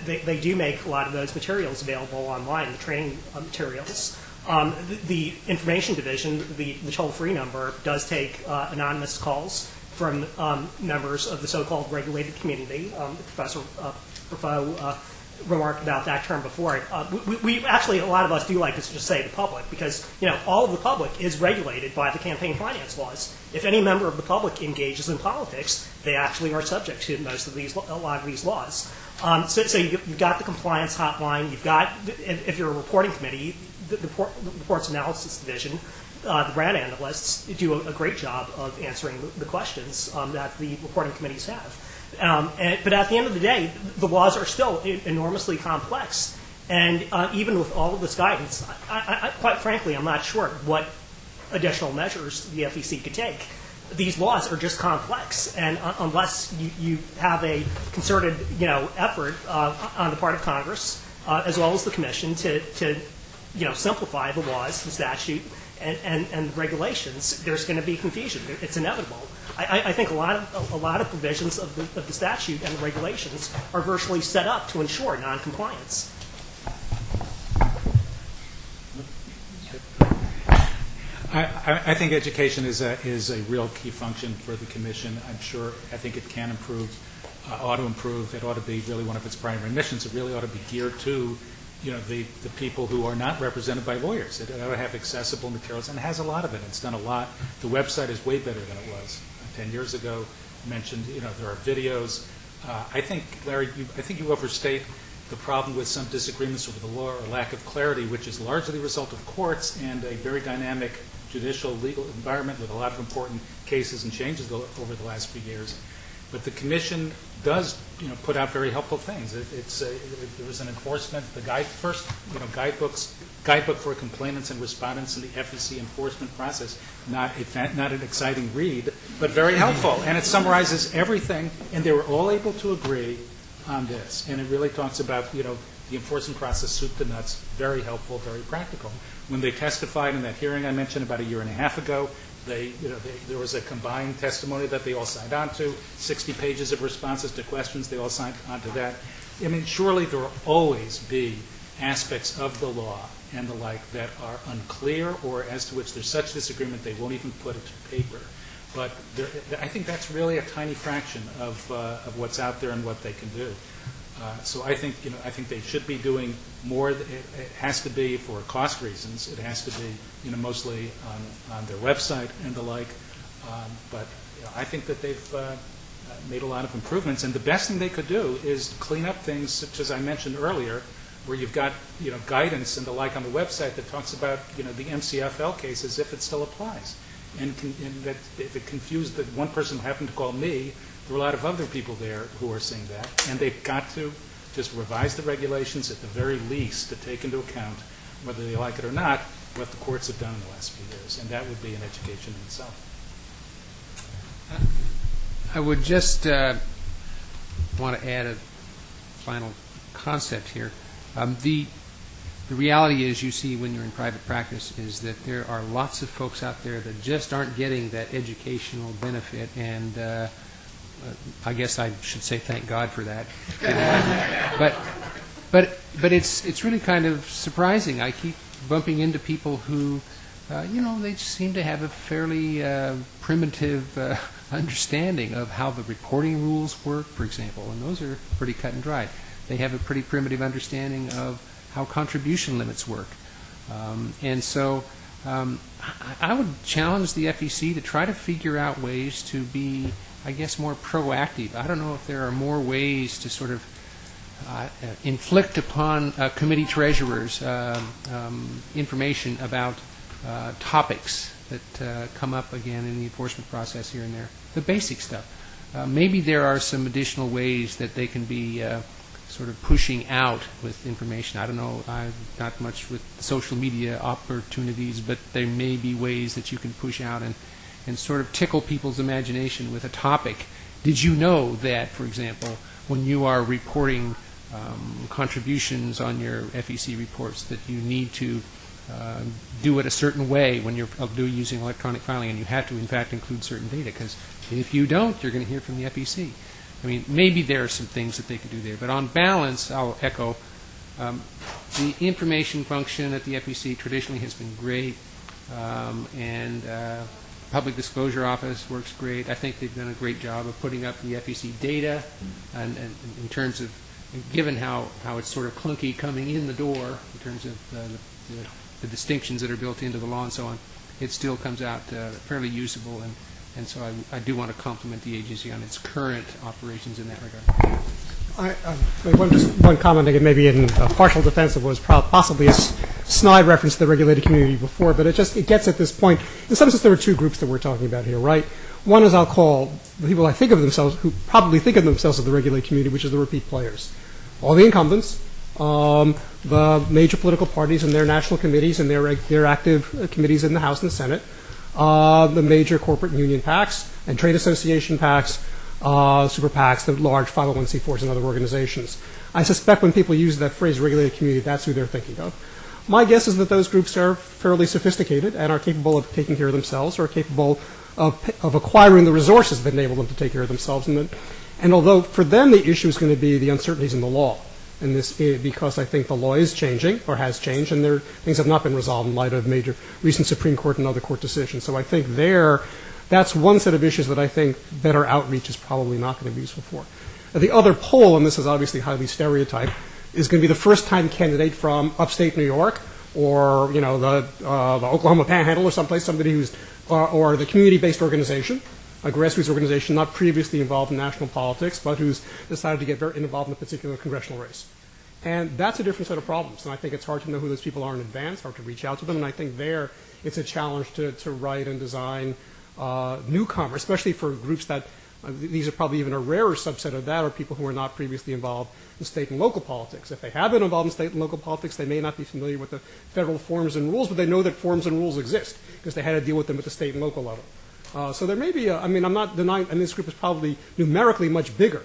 They do make a lot of those materials available online, the training materials. The information division, the toll-free number, does take anonymous calls from members of the so-called regulated community. Professor Professor remarked about that term before. We actually, a lot of us do like to just say the public, because all of the public is regulated by the campaign finance laws. If any member of the public engages in politics, they actually are subject to a lot of these laws. So you've got the compliance hotline. You've got, if you're a reporting committee, the reports analysis division. The brand analysts do a great job of answering the questions that the reporting committees have. But at the end of the day, the laws are still enormously complex. And even with all of this guidance, quite frankly, I'm not sure what additional measures the FEC could take. These laws are just complex, and unless you have a concerted effort on the part of Congress, as well as the Commission, to simplify the laws, the statute, and regulations, there's going to be confusion. It's inevitable. I think a lot of provisions of the statute and the regulations are virtually set up to ensure noncompliance. I think education is a real key function for the commission. I think it can improve, ought to improve. It ought to be really one of its primary missions. It really ought to be geared to, the people who are not represented by lawyers. It ought to have accessible materials, and it has a lot of it. It's done a lot. The website is way better than it was 10 years ago. Mentioned, there are videos. I think, Larry, I think you overstate the problem with some disagreements over the law or lack of clarity, which is largely the result of courts and a very dynamic judicial legal environment with a lot of important cases and changes over the last few years. But the commission does, put out very helpful things. There was an enforcement, the guidebook for complainants and respondents in the FEC enforcement process. Not an exciting read, but very helpful. And it summarizes everything, and they were all able to agree on this. And it really talks about, the enforcement process, soup to nuts, very helpful, very practical. When they testified in that hearing I mentioned about a year and a half ago, there was a combined testimony that they all signed on to, 60 pages of responses to questions, they all signed on to that. I mean, surely there will always be aspects of the law and the like that are unclear or as to which there's such disagreement they won't even put it to paper. But I think that's really a tiny fraction of what's out there and what they can do. So I think they should be doing more. It has to be for cost reasons. It has to be mostly on their website and the like. But I think that they've made a lot of improvements. And the best thing they could do is clean up things such as I mentioned earlier, where you've got guidance and the like on the website that talks about the MCFL case as if it still applies. And that if it confused that one person happened to call me, there were a lot of other people there who are saying that. And they've got to just revise the regulations at the very least to take into account, whether they like it or not, what the courts have done in the last few years. And that would be an education in itself. I would just want to add a final concept here. The reality is, you see when you're in private practice, is that there are lots of folks out there that just aren't getting that educational benefit, and I guess I should say thank God for that. But it's really kind of surprising. I keep bumping into people who, they seem to have a fairly primitive understanding of how the reporting rules work, for example, and those are pretty cut and dried. They have a pretty primitive understanding of how contribution limits work. And so I would challenge the FEC to try to figure out ways to be, I guess, more proactive. I don't know if there are more ways to sort of inflict upon committee treasurers information about topics that come up again in the enforcement process here and there. The basic stuff. Maybe there are some additional ways that they can be sort of pushing out with information. I don't know, not much with social media opportunities, but there may be ways that you can push out and sort of tickle people's imagination with a topic. Did you know that, for example, when you are reporting contributions on your FEC reports, that you need to do it a certain way when you're using electronic filing, and you have to, in fact, include certain data, because if you don't, you're going to hear from the FEC. I mean, maybe there are some things that they could do there, but on balance, I'll echo, the information function at the FEC traditionally has been great, and Public Disclosure Office works great. I think they've done a great job of putting up the FEC data, and in terms of, given how it's sort of clunky coming in the door, in terms of the distinctions that are built into the law and so on, it still comes out fairly usable, and so I do want to compliment the agency on its current operations in that regard. One comment, again, maybe in partial defense of what was possibly a snide reference to the regulated community before, but it gets at this point. In some sense, there are two groups that we're talking about here, right? One is, I'll call the people I think of themselves, who probably think of themselves as the regulated community, which is the repeat players. All the incumbents, the major political parties and their national committees and their active committees in the House and the Senate, the major corporate union PACs and trade association PACs, super PACs, the large 501c4s and other organizations. I suspect when people use that phrase regulated community, that's who they're thinking of. My guess is that those groups are fairly sophisticated and are capable of taking care of themselves, or capable of acquiring the resources that enable them to take care of themselves. And although for them the issue is going to be the uncertainties in the law, And this because I think the law is changing or has changed, and things have not been resolved in light of major recent Supreme Court and other court decisions. So I think that's one set of issues that I think better outreach is probably not going to be useful for. The other pole, and this is obviously highly stereotyped, is going to be the first-time candidate from upstate New York or the Oklahoma Panhandle or someplace, somebody who's or the community-based organization, a grassroots organization not previously involved in national politics, but who's decided to get very involved in a particular congressional race. And that's a different set of problems. And I think it's hard to know who those people are in advance, hard to reach out to them. And I think it's a challenge to write and design newcomers, especially for groups that these are probably even a rarer subset of that, are people who are not previously involved in state and local politics. If they have been involved in state and local politics, they may not be familiar with the federal forms and rules, but they know that forms and rules exist because they had to deal with them at the state and local level. So there may be I'm not denying, and this group is probably numerically much bigger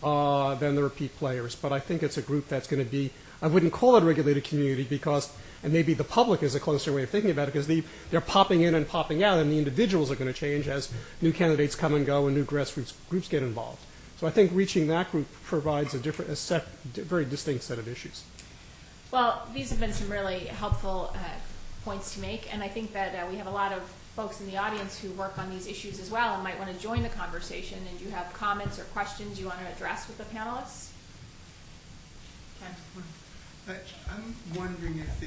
than the repeat players, but I think it's a group that's going to be, I wouldn't call it a regulated community because, and maybe the public is a closer way of thinking about it, because they're popping in and popping out, and the individuals are going to change as new candidates come and go and new grassroots groups get involved. So I think reaching that group provides a very distinct set of issues. Well, these have been some really helpful points to make, and I think that we have a lot of folks in the audience who work on these issues as well and might want to join the conversation. And do you have comments or questions you want to address with the panelists? Ken? I'm wondering if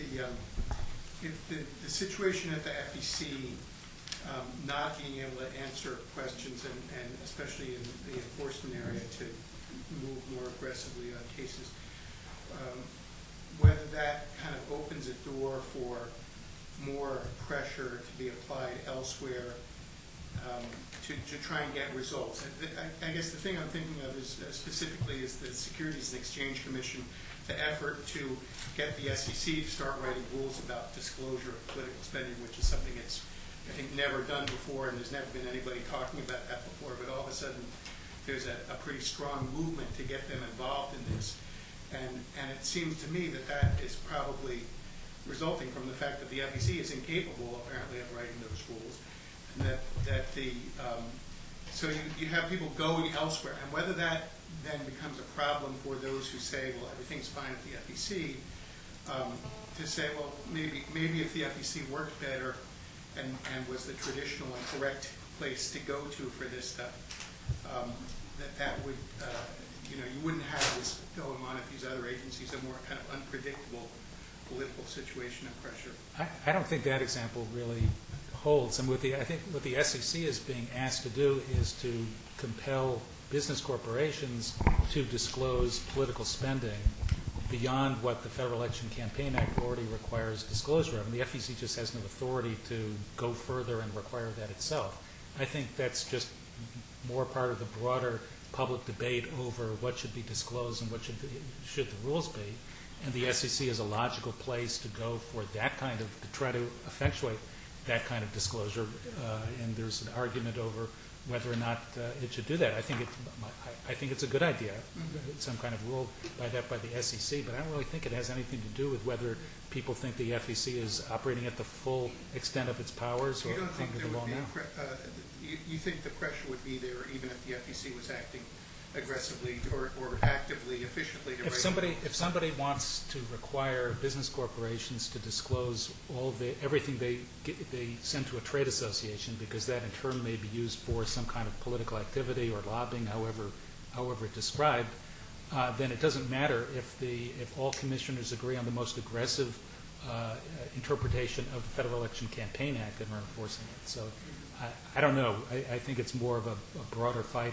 the situation at the FEC not being able to answer questions and especially in the enforcement area to move more aggressively on cases, whether that kind of opens a door for more pressure to be applied elsewhere to try and get results. I guess the thing I'm thinking of is specifically is the Securities and Exchange Commission, the effort to get the SEC to start writing rules about disclosure of political spending, which is something it's, I think, never done before, and there's never been anybody talking about that before, but all of a sudden there's a pretty strong movement to get them involved in this. And it seems to me that is probably resulting from the fact that the FEC is incapable, apparently, of writing those rules, and so you have people going elsewhere, and whether that then becomes a problem for those who say, well, everything's fine at the FEC, to say, well, maybe if the FEC worked better and was the traditional and correct place to go to for this stuff, that would, you wouldn't have this going on at these other agencies, a more kind of unpredictable political situation and pressure. I don't think that example really holds. And I think what the SEC is being asked to do is to compel business corporations to disclose political spending beyond what the Federal Election Campaign Act already requires disclosure of. And the FEC just has no authority to go further and require that itself. I think that's just more part of the broader public debate over what should be disclosed and what should the rules be. And the SEC is a logical place to go for that kind of, to try to effectuate that kind of disclosure. And there's an argument over whether or not it should do that. I think it's a good idea, some kind of rule by the SEC, but I don't really think it has anything to do with whether people think the FEC is operating at the full extent of its powers or under the law now. You think the pressure would be there even if the FEC was acting aggressively or actively, efficiently? If somebody wants to require business corporations to disclose everything they send to a trade association, because that in turn may be used for some kind of political activity or lobbying, however described, then it doesn't matter if all commissioners agree on the most aggressive interpretation of the Federal Election Campaign Act and are enforcing it. So I don't know. I think it's more of a broader fight.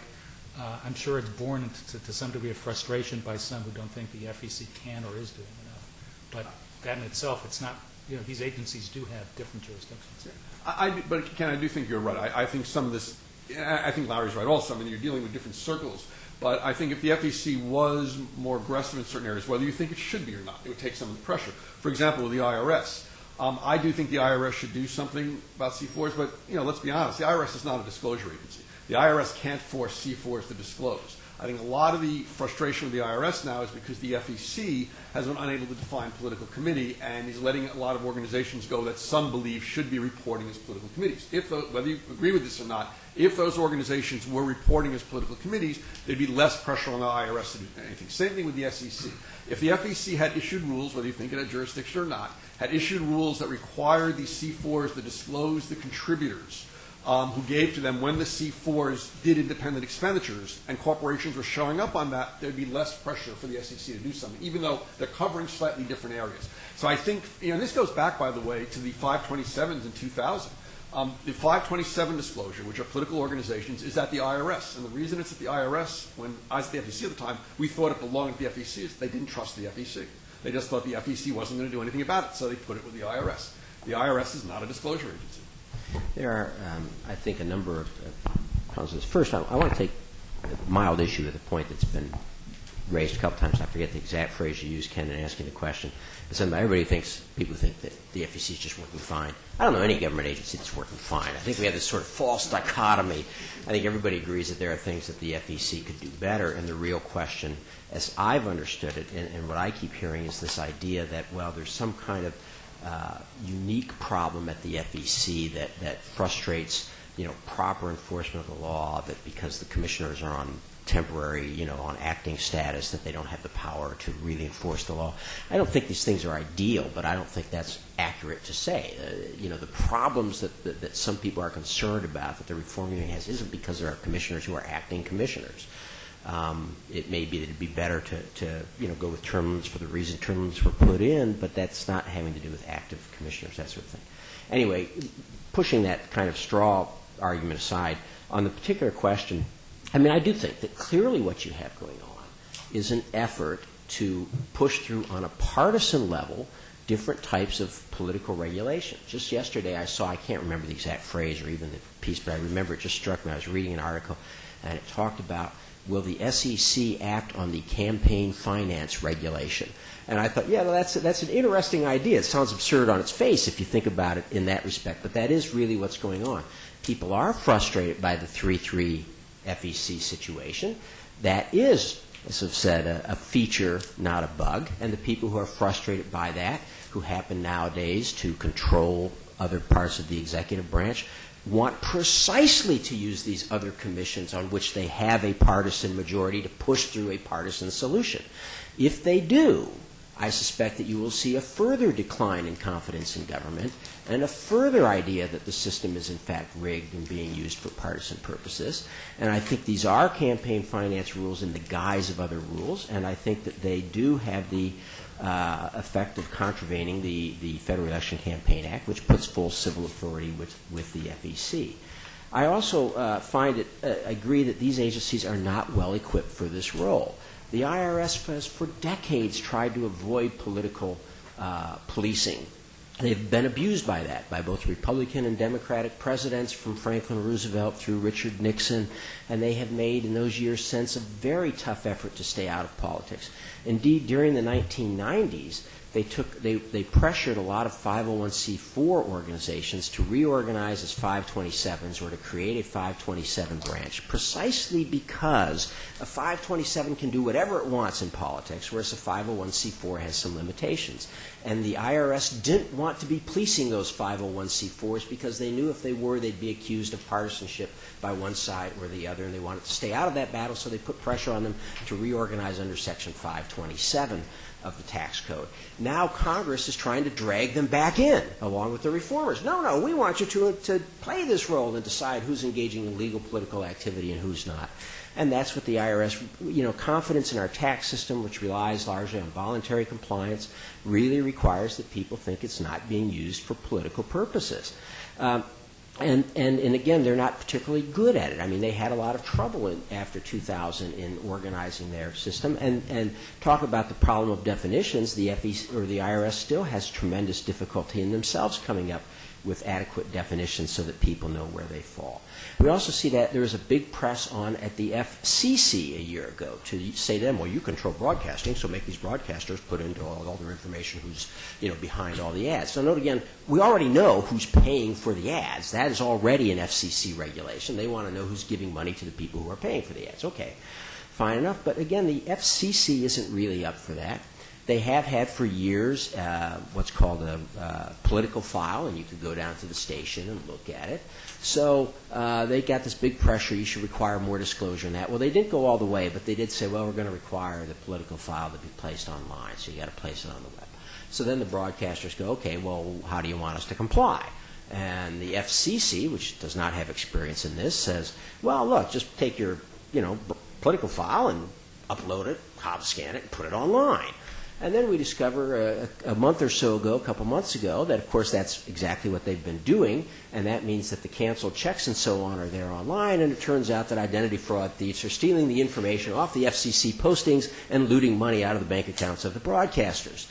I'm sure it's born to some degree of frustration by some who don't think the FEC can or is doing enough. But that in itself, it's not, these agencies do have different jurisdictions. But Ken, I do think you're right. I think some of this, I think Larry's right also. I mean, you're dealing with different circles. But I think if the FEC was more aggressive in certain areas, whether you think it should be or not, it would take some of the pressure. For example, with the IRS. I do think the IRS should do something about C4s, but let's be honest, the IRS is not a disclosure agency. The IRS can't force C4s to disclose. I think a lot of the frustration with the IRS now is because the FEC has been unable to define political committee and is letting a lot of organizations go that some believe should be reporting as political committees. Whether you agree with this or not, if those organizations were reporting as political committees, there'd be less pressure on the IRS to do anything. Same thing with the SEC. If the FEC had issued rules, whether you think it had jurisdiction or not, had issued rules that required these C4s to disclose the contributors who gave to them when the C4s did independent expenditures, and corporations were showing up on that, there'd be less pressure for the SEC to do something, even though they're covering slightly different areas. So I think, this goes back, by the way, to the 527s in 2000. The 527 disclosure, which are political organizations, is at the IRS. And the reason it's at the IRS, when I was at the FEC at the time, we thought it belonged at the FEC, is they didn't trust the FEC. They just thought the FEC wasn't going to do anything about it, so they put it with the IRS. The IRS is not a disclosure agency. There are, I think, a number of problems. First, I want to take a mild issue with a point that's been raised a couple times. I forget the exact phrase you used, Ken, in asking the question. But people think that the FEC is just working fine. I don't know any government agency that's working fine. I think we have this sort of false dichotomy. I think everybody agrees that there are things that the FEC could do better, and the real question, as I've understood it, and what I keep hearing is this idea that, well, there's some kind of unique problem at the FEC that frustrates, proper enforcement of the law, that because the commissioners are on temporary, on acting status, that they don't have the power to really enforce the law. I don't think these things are ideal, but I don't think that's accurate to say. The problems that some people are concerned about that the Reform Union has isn't because there are commissioners who are acting commissioners. It may be that it'd be better to go with term limits for the reason term limits were put in, but that's not having to do with active commissioners, that sort of thing. Anyway, pushing that kind of straw argument aside, on the particular question, I do think that clearly what you have going on is an effort to push through on a partisan level different types of political regulation. Just yesterday I can't remember the exact phrase or even the piece, but I remember it just struck me. I was reading an article and it talked about, will the SEC act on the campaign finance regulation? And I thought, that's an interesting idea. It sounds absurd on its face if you think about it in that respect, but that is really what's going on. People are frustrated by the 3-3 FEC situation. That is, as I've said, a feature, not a bug. And the people who are frustrated by that, who happen nowadays to control other parts of the executive branch, want precisely to use these other commissions on which they have a partisan majority to push through a partisan solution. If they do, I suspect that you will see a further decline in confidence in government and a further idea that the system is in fact rigged and being used for partisan purposes. And I think these are campaign finance rules in the guise of other rules, and I think that they do have the effect of contravening the Federal Election Campaign Act, which puts full civil authority with the FEC. I also agree that these agencies are not well equipped for this role. The IRS has for decades tried to avoid political policing. They've been abused by that, by both Republican and Democratic presidents from Franklin Roosevelt through Richard Nixon, and they have made in those years since a very tough effort to stay out of politics. Indeed, during the 1990s, they pressured a lot of 501c4 organizations to reorganize as 527s or to create a 527 branch, precisely because a 527 can do whatever it wants in politics, whereas a 501c4 has some limitations. And the IRS didn't want to be policing those 501c4s because they knew if they were, they'd be accused of partisanship by one side or the other, and they wanted to stay out of that battle, so they put pressure on them to reorganize under Section 527 of the tax code. Now Congress is trying to drag them back in, along with the reformers. No, we want you to play this role and decide who's engaging in legal political activity and who's not. And that's what the IRS, confidence in our tax system, which relies largely on voluntary compliance, really requires that people think it's not being used for political purposes. And again, they're not particularly good at it. I mean, they had a lot of trouble after 2000 in organizing their system. And talk about the problem of definitions, the FEC or the IRS still has tremendous difficulty in themselves coming up with adequate definitions so that people know where they fall. We also see that there was a big press on at the FCC a year ago to say to them, well, you control broadcasting, so make these broadcasters put into all their information who's behind all the ads. So note again, we already know who's paying for the ads. That is already an FCC regulation. They want to know who's giving money to the people who are paying for the ads. Okay. fine enough. But again, the FCC isn't really up for that. They have had for years what's called a political file, and you could go down to the station and look at it. So they got this big pressure, you should require more disclosure in that. Well, they didn't go all the way, but they did say, well, we're going to require the political file to be placed online, so you got to place it on the web. So then the broadcasters go, okay, well, how do you want us to comply? And the FCC, which does not have experience in this, says, well, look, just take your, political file and upload it, scan it, and put it online. And then we discover a month or so ago, a couple months ago, that of course that's exactly what they've been doing, and that means that the canceled checks and so on are there online, and it turns out that identity fraud thieves are stealing the information off the FCC postings and looting money out of the bank accounts of the broadcasters.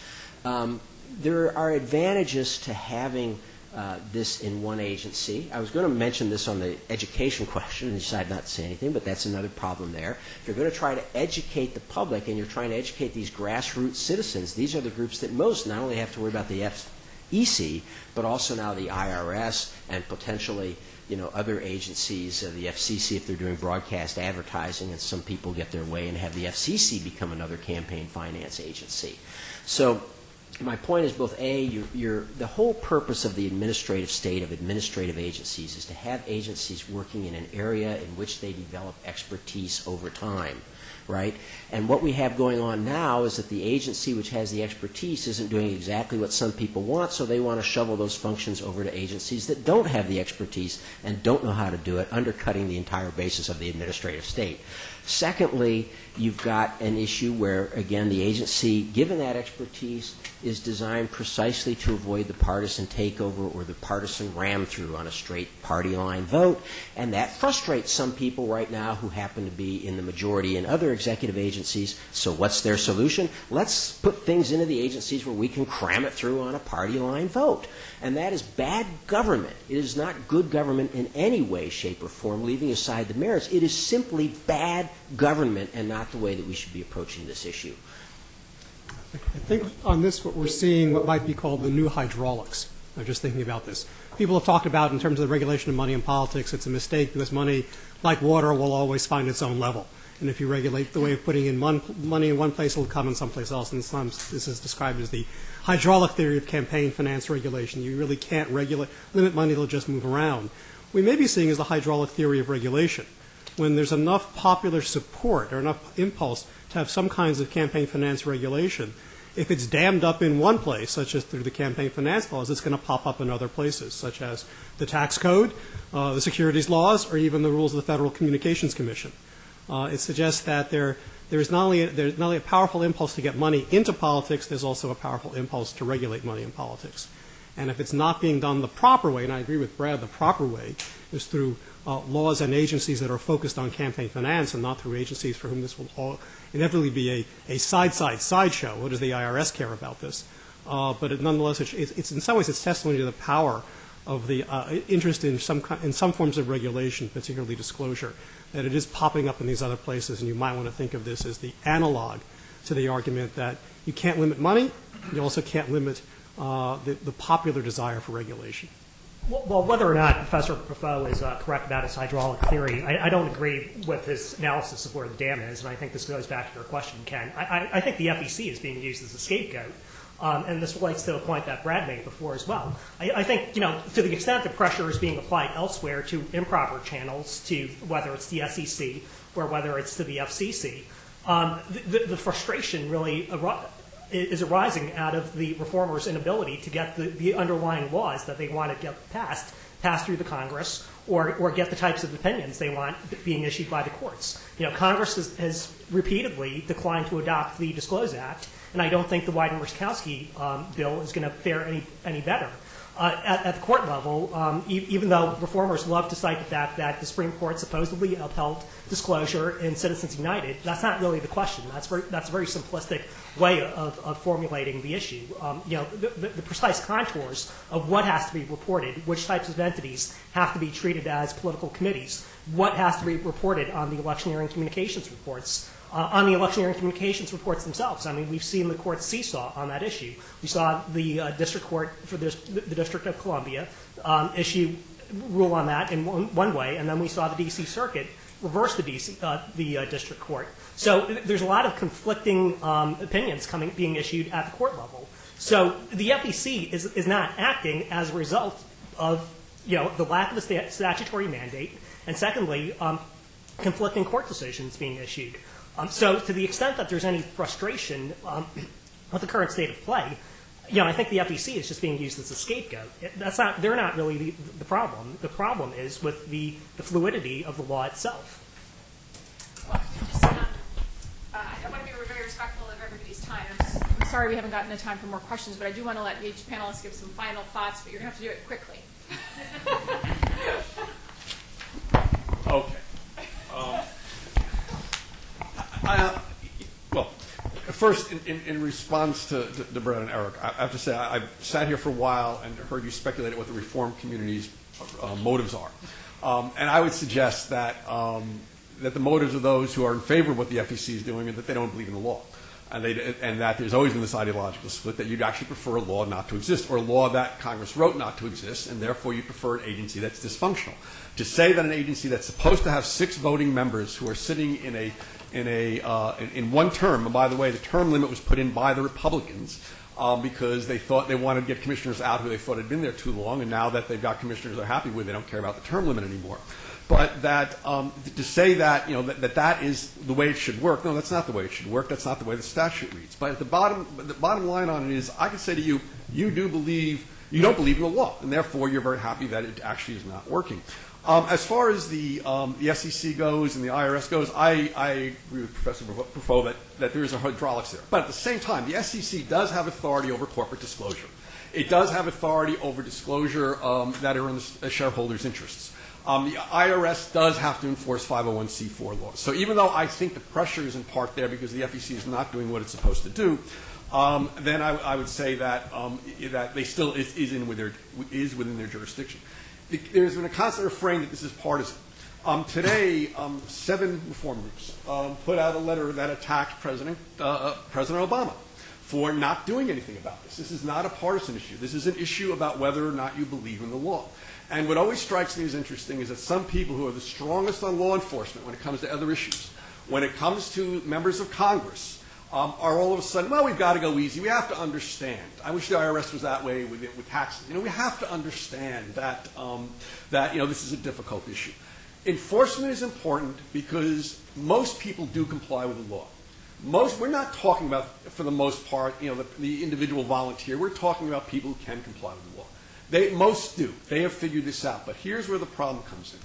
There are advantages to having this in one agency. I was going to mention this on the education question and decided not to say anything, but that's another problem there. If you're going to try to educate the public and you're trying to educate these grassroots citizens, these are the groups that most not only have to worry about the FEC, but also now the IRS and potentially other agencies, the FCC if they're doing broadcast advertising, and some people get their way and have the FCC become another campaign finance agency. So my point is both the whole purpose of the administrative state of administrative agencies is to have agencies working in an area in which they develop expertise over time, right? And what we have going on now is that the agency which has the expertise isn't doing exactly what some people want, so they want to shovel those functions over to agencies that don't have the expertise and don't know how to do it, undercutting the entire basis of the administrative state. Secondly, you've got an issue where, again, the agency, given that expertise, is designed precisely to avoid the partisan takeover or the partisan ram-through on a straight party line vote, and that frustrates some people right now who happen to be in the majority in other executive agencies. So what's their solution? Let's put things into the agencies where we can cram it through on a party line vote. And that is bad government. It is not good government in any way, shape, or form, leaving aside the merits. It is simply bad government and not the way that we should be approaching this issue. I think on this, what we're seeing, what might be called the new hydraulics. I'm just thinking about this. People have talked about, in terms of the regulation of money in politics, it's a mistake because money, like water, will always find its own level. And if you regulate the way of putting in money in one place, it will come in someplace else. And sometimes this is described as the hydraulic theory of campaign finance regulation. You really can't limit money, it'll just move around. We may be seeing is the hydraulic theory of regulation. When there's enough popular support or enough impulse to have some kinds of campaign finance regulation, if it's dammed up in one place, such as through the campaign finance laws, it's going to pop up in other places, such as the tax code, the securities laws, or even the rules of the Federal Communications Commission. It suggests that there's not only a powerful impulse to get money into politics, there's also a powerful impulse to regulate money in politics. And if it's not being done the proper way, and I agree with Brad, the proper way is through laws and agencies that are focused on campaign finance and not through agencies for whom this will all inevitably be a sideshow. What does the IRS care about this? But nonetheless, it's in some ways it's testimony to the power of the interest in some forms of regulation, particularly disclosure, that it is popping up in these other places, and you might want to think of this as the analog to the argument that you can't limit money, you also can't limit the popular desire for regulation. Well, whether or not Professor Profo is correct about his hydraulic theory, I don't agree with his analysis of where the dam is, and I think this goes back to your question, Ken. I think the FEC is being used as a scapegoat, and this relates to a point that Brad made before as well. I think, to the extent that pressure is being applied elsewhere to improper channels, to whether it's the SEC or whether it's to the FCC, the frustration really is arising out of the reformers' inability to get the underlying laws that they want to get passed through the Congress or get the types of opinions they want being issued by the courts. Congress has repeatedly declined to adopt the Disclose Act, and I don't think the Wyden-Ruskowski bill is going to fare any better. At the court level, even though reformers love to cite the fact that the Supreme Court supposedly upheld disclosure in Citizens United, that's not really the question. That's a very simplistic way of formulating the issue. The precise contours of what has to be reported, which types of entities have to be treated as political committees, what has to be reported on the electioneering communications reports. On the electioneering communications reports themselves, I mean, we've seen the court seesaw on that issue. We saw the district court for the District of Columbia rule on that in one way, and then we saw the D.C. Circuit reverse the district court. So there's a lot of conflicting opinions being issued at the court level. So the FEC is not acting as a result of the lack of a statutory mandate, and secondly, conflicting court decisions being issued. So to the extent that there's any frustration with the current state of play, I think the FEC is just being used as a scapegoat. They're not really the problem. The problem is with the fluidity of the law itself. Well, I want to be very respectful of everybody's time. I'm sorry we haven't gotten the time for more questions, but I do want to let each panelist give some final thoughts, but you're going to have to do it quickly. Okay. Well, first, in response to Brett and Eric, I have to say I've sat here for a while and heard you speculate what the reform community's motives are. And I would suggest that the motives of those who are in favor of what the FEC is doing is that they don't believe in the law. And that there's always been this ideological split that you'd actually prefer a law not to exist, or a law that Congress wrote not to exist, and therefore you prefer an agency that's dysfunctional. To say that an agency that's supposed to have 6 voting members who are sitting in one term, and by the way, the term limit was put in by the Republicans because they thought they wanted to get commissioners out who they thought had been there too long, and now that they've got commissioners they're happy with, they don't care about the term limit anymore. But that to say that that is the way it should work, no, that's not the way it should work. That's not the way the statute reads. But the bottom line on it is, I can say to you, you don't believe in the law, and therefore you're very happy that it actually is not working. As far as the SEC goes and the IRS goes, I agree with Professor Buffo that there is a hydraulics there. But at the same time, the SEC does have authority over corporate disclosure. It does have authority over disclosure that are in the shareholders' interests. The IRS does have to enforce 501c4 laws. So even though I think the pressure is in part there because the FEC is not doing what it's supposed to do, then I would say that they still is within their jurisdiction. There's been a constant refrain that this is partisan. Today, 7 reform groups put out a letter that attacked President Obama for not doing anything about this. This is not a partisan issue. This is an issue about whether or not you believe in the law. And what always strikes me as interesting is that some people who are the strongest on law enforcement when it comes to other issues, when it comes to members of Congress, are all of a sudden, well, we've got to go easy. We have to understand. I wish the IRS was that way with taxes. We have to understand that this is a difficult issue. Enforcement is important because most people do comply with the law. We're not talking about, for the most part, the individual volunteer. We're talking about people who can comply with the law. Most do. They have figured this out. But here's where the problem comes in.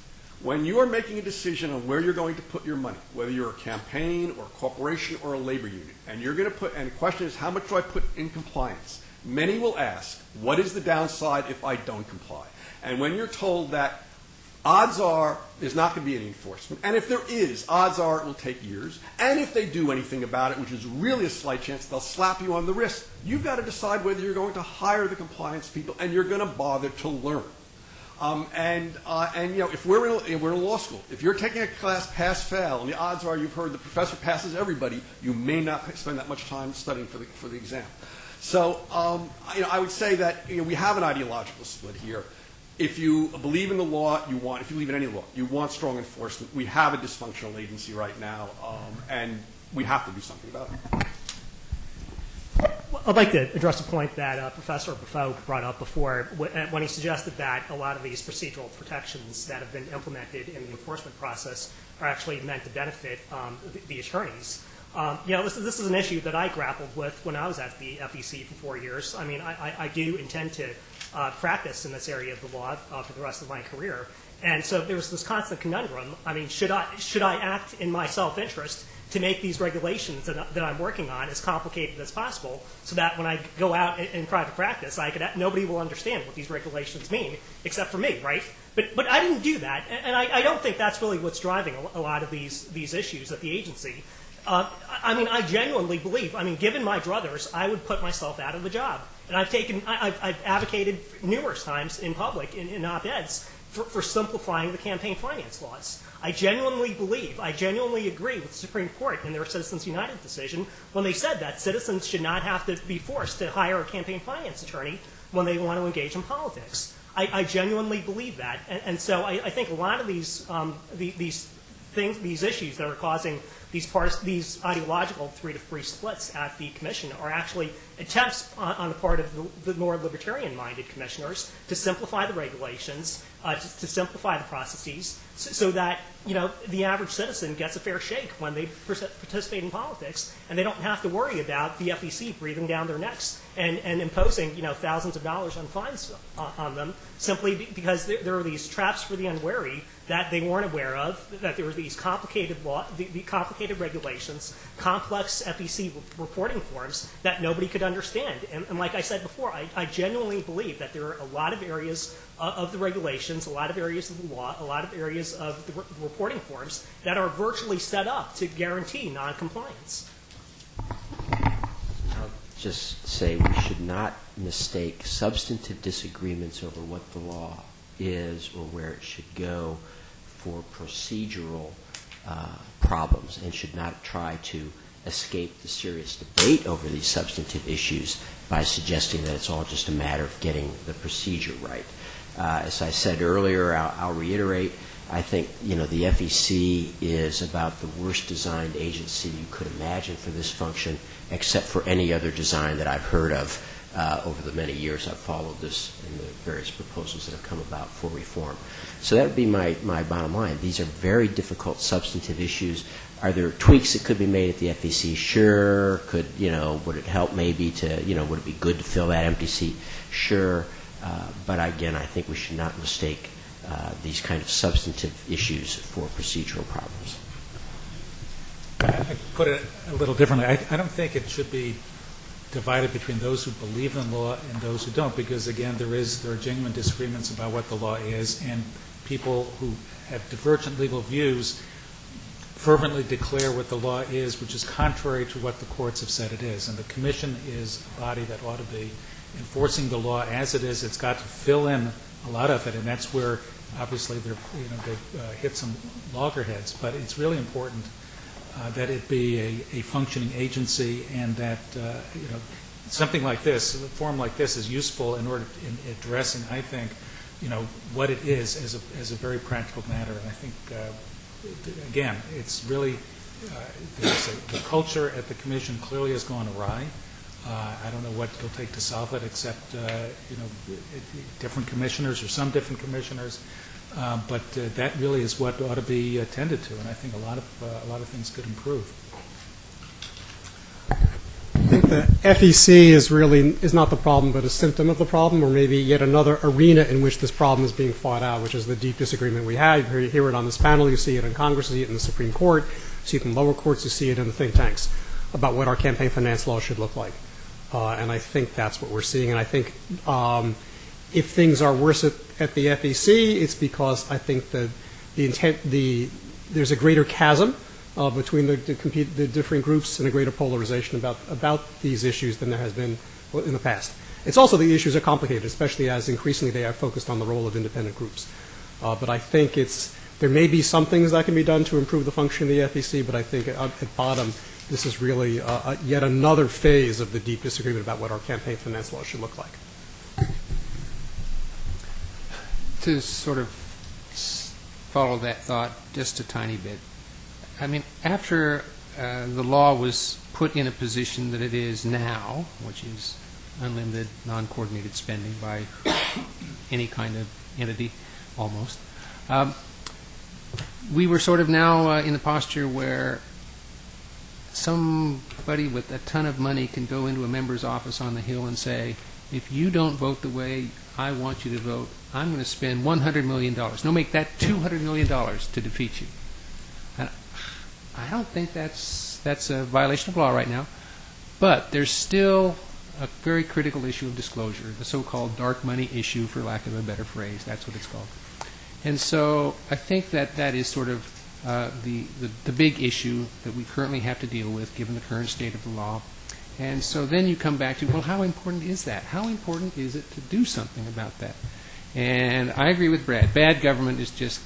When you are making a decision on where you're going to put your money, whether you're a campaign or a corporation or a labor union, and the question is, how much do I put in compliance? Many will ask, what is the downside if I don't comply? And when you're told that odds are there's not going to be any enforcement, and if there is, odds are it will take years, and if they do anything about it, which is really a slight chance, they'll slap you on the wrist. You've got to decide whether you're going to hire the compliance people and you're going to bother to learn. If we're in law school, if you're taking a class pass-fail, and the odds are you've heard the professor passes everybody, you may not spend that much time studying for the exam. So, I would say that we have an ideological split here. If you believe in the law, if you believe in any law, you want strong enforcement. We have a dysfunctional agency right now, and we have to do something about it. I'd like to address a point that Professor Buffo brought up before when he suggested that a lot of these procedural protections that have been implemented in the enforcement process are actually meant to benefit the attorneys. This is an issue that I grappled with when I was at the FEC for 4 years. I mean, I do intend to practice in this area of the law for the rest of my career. And so there's this constant conundrum. I mean, should I act in my self-interest to make these regulations that I'm working on as complicated as possible so that when I go out in private practice, nobody will understand what these regulations mean except for me, right? But I didn't do that, and I don't think that's really what's driving a lot of these issues at the agency. I genuinely believe, given my druthers, I would put myself out of the job. And I've advocated numerous times in public, in op-eds, for simplifying the campaign finance laws. I genuinely agree with the Supreme Court in their Citizens United decision when they said that citizens should not have to be forced to hire a campaign finance attorney when they want to engage in politics. I genuinely believe that. And so I think a lot of these these issues that are causing these ideological 3-to-3 splits at the commission are actually attempts on the part of the more libertarian-minded commissioners to simplify the regulations, to simplify the processes, so that the average citizen gets a fair shake when they participate in politics, and they don't have to worry about the FEC breathing down their necks and imposing thousands of dollars on fines on them simply because there are these traps for the unwary that they weren't aware of, that there were these complicated complicated regulations, complex FEC reporting forms that nobody could understand. And like I said before, I genuinely believe that there are a lot of areas of the regulations, a lot of areas of the law, a lot of areas of the reporting forms that are virtually set up to guarantee noncompliance. I'll just say we should not mistake substantive disagreements over what the law is or where it should go for procedural problems, and should not try to escape the serious debate over these substantive issues by suggesting that it's all just a matter of getting the procedure right. As I said earlier, I'll reiterate, I think the FEC is about the worst designed agency you could imagine for this function, except for any other design that I've heard of over the many years I've followed this and the various proposals that have come about for reform. So that would be my bottom line. These are very difficult substantive issues. Are there tweaks that could be made at the FEC? Sure. Could, would it help maybe to, would it be good to fill that empty seat? Sure. But again, I think we should not mistake these kind of substantive issues for procedural problems. I put it a little differently. I don't think it should be divided between those who believe in the law and those who don't, because again, there are genuine disagreements about what the law is, and people who have divergent legal views fervently declare what the law is, which is contrary to what the courts have said it is. And the commission is a body that ought to be enforcing the law as it is. It's got to fill in a lot of it, and that's where obviously they've hit some loggerheads. But it's really important that it be a functioning agency, and that something like this, a form like this, is useful in addressing, I think, what it is as a very practical matter. And I think again, it's really the culture at the commission clearly has gone awry. I don't know what it'll take to solve it, except different commissioners or some different commissioners. But that really is what ought to be attended to, and I think a lot of things could improve. I think the FEC is not the problem, but a symptom of the problem, or maybe yet another arena in which this problem is being fought out, which is the deep disagreement we have. You hear it on this panel, you see it in Congress, you see it in the Supreme Court, you see it in lower courts, you see it in the think tanks about what our campaign finance law should look like. And I think that's what we're seeing. And I think if things are worse at the FEC, it's because I think there's a greater chasm between the different groups and a greater polarization about these issues than there has been in the past. It's also the issues are complicated, especially as increasingly they are focused on the role of independent groups. But I think there may be some things that can be done to improve the function of the FEC, but I think at bottom, this is really yet another phase of the deep disagreement about what our campaign finance law should look like. To sort of follow that thought just a tiny bit, I mean, after the law was put in a position that it is now, which is unlimited, non-coordinated spending by any kind of entity, almost, we were sort of now in the posture where somebody with a ton of money can go into a member's office on the Hill and say, if you don't vote the way I want you to vote, I'm going to spend $100 million. No, make that $200 million to defeat you. And I don't think that's a violation of law right now. But there's still a very critical issue of disclosure, the so-called dark money issue, for lack of a better phrase. That's what it's called. And so I think that is sort of the big issue that we currently have to deal with, given the current state of the law. And so then you come back to, well, how important is that? How important is it to do something about that? And I agree with Brad. Bad government is just,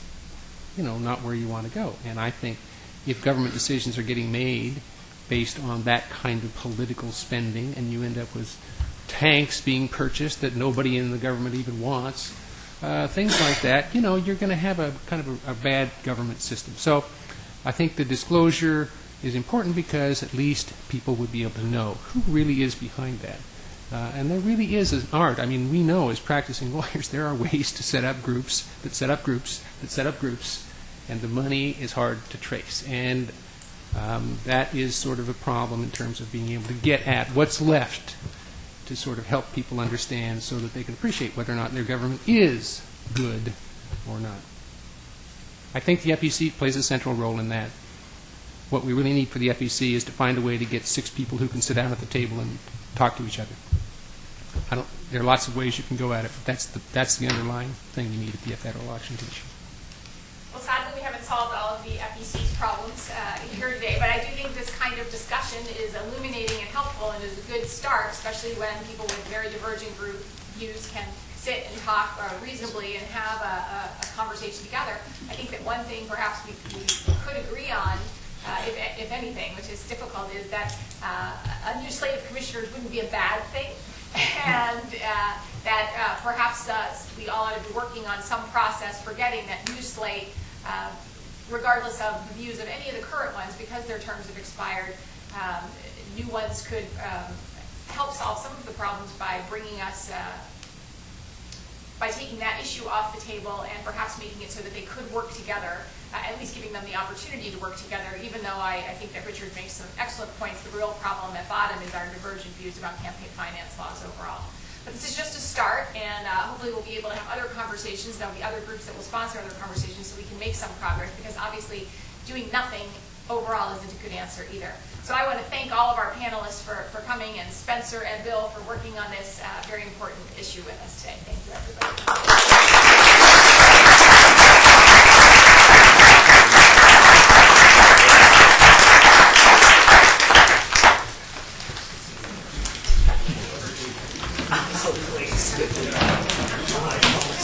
not where you want to go. And I think if government decisions are getting made based on that kind of political spending, and you end up with tanks being purchased that nobody in the government even wants, things like that, you're going to have a kind of a bad government system. So I think the disclosure is important because at least people would be able to know who really is behind that. And there really is an art. I mean, we know as practicing lawyers there are ways to set up groups that set up groups that set up groups, and the money is hard to trace. And that is sort of a problem in terms of being able to get at what's left to sort of help people understand so that they can appreciate whether or not their government is good or not. I think the FEC plays a central role in that. What we really need for the FEC is to find a way to get 6 people who can sit down at the table and talk to each other. There are lots of ways you can go at it, but that's the underlying thing you need at the Federal Election Commission. Well, sadly, we haven't solved all of the FEC's problems here today, but I do think this kind of discussion is illuminating and helpful and is a good start, especially when people with very diverging views can sit and talk reasonably and have a conversation together. I think that one thing perhaps we could agree on, if anything, which is difficult, is that a new slate of commissioners wouldn't be a bad thing, and that perhaps we all ought to be working on some process for getting that new slate, regardless of the views of any of the current ones, because their terms have expired. New ones could help solve some of the problems by bringing us by taking that issue off the table and perhaps making it so that they could work together, at least giving them the opportunity to work together, even though I think that Richard makes some excellent points. The real problem at bottom is our divergent views about campaign finance laws overall. But this is just a start, and hopefully we'll be able to have other conversations. There'll be other groups that will sponsor other conversations so we can make some progress, because obviously doing nothing overall isn't a good answer either. So I want to thank all of our panelists for coming, and Spencer and Bill for working on this very important issue with us today. Thank you, everybody.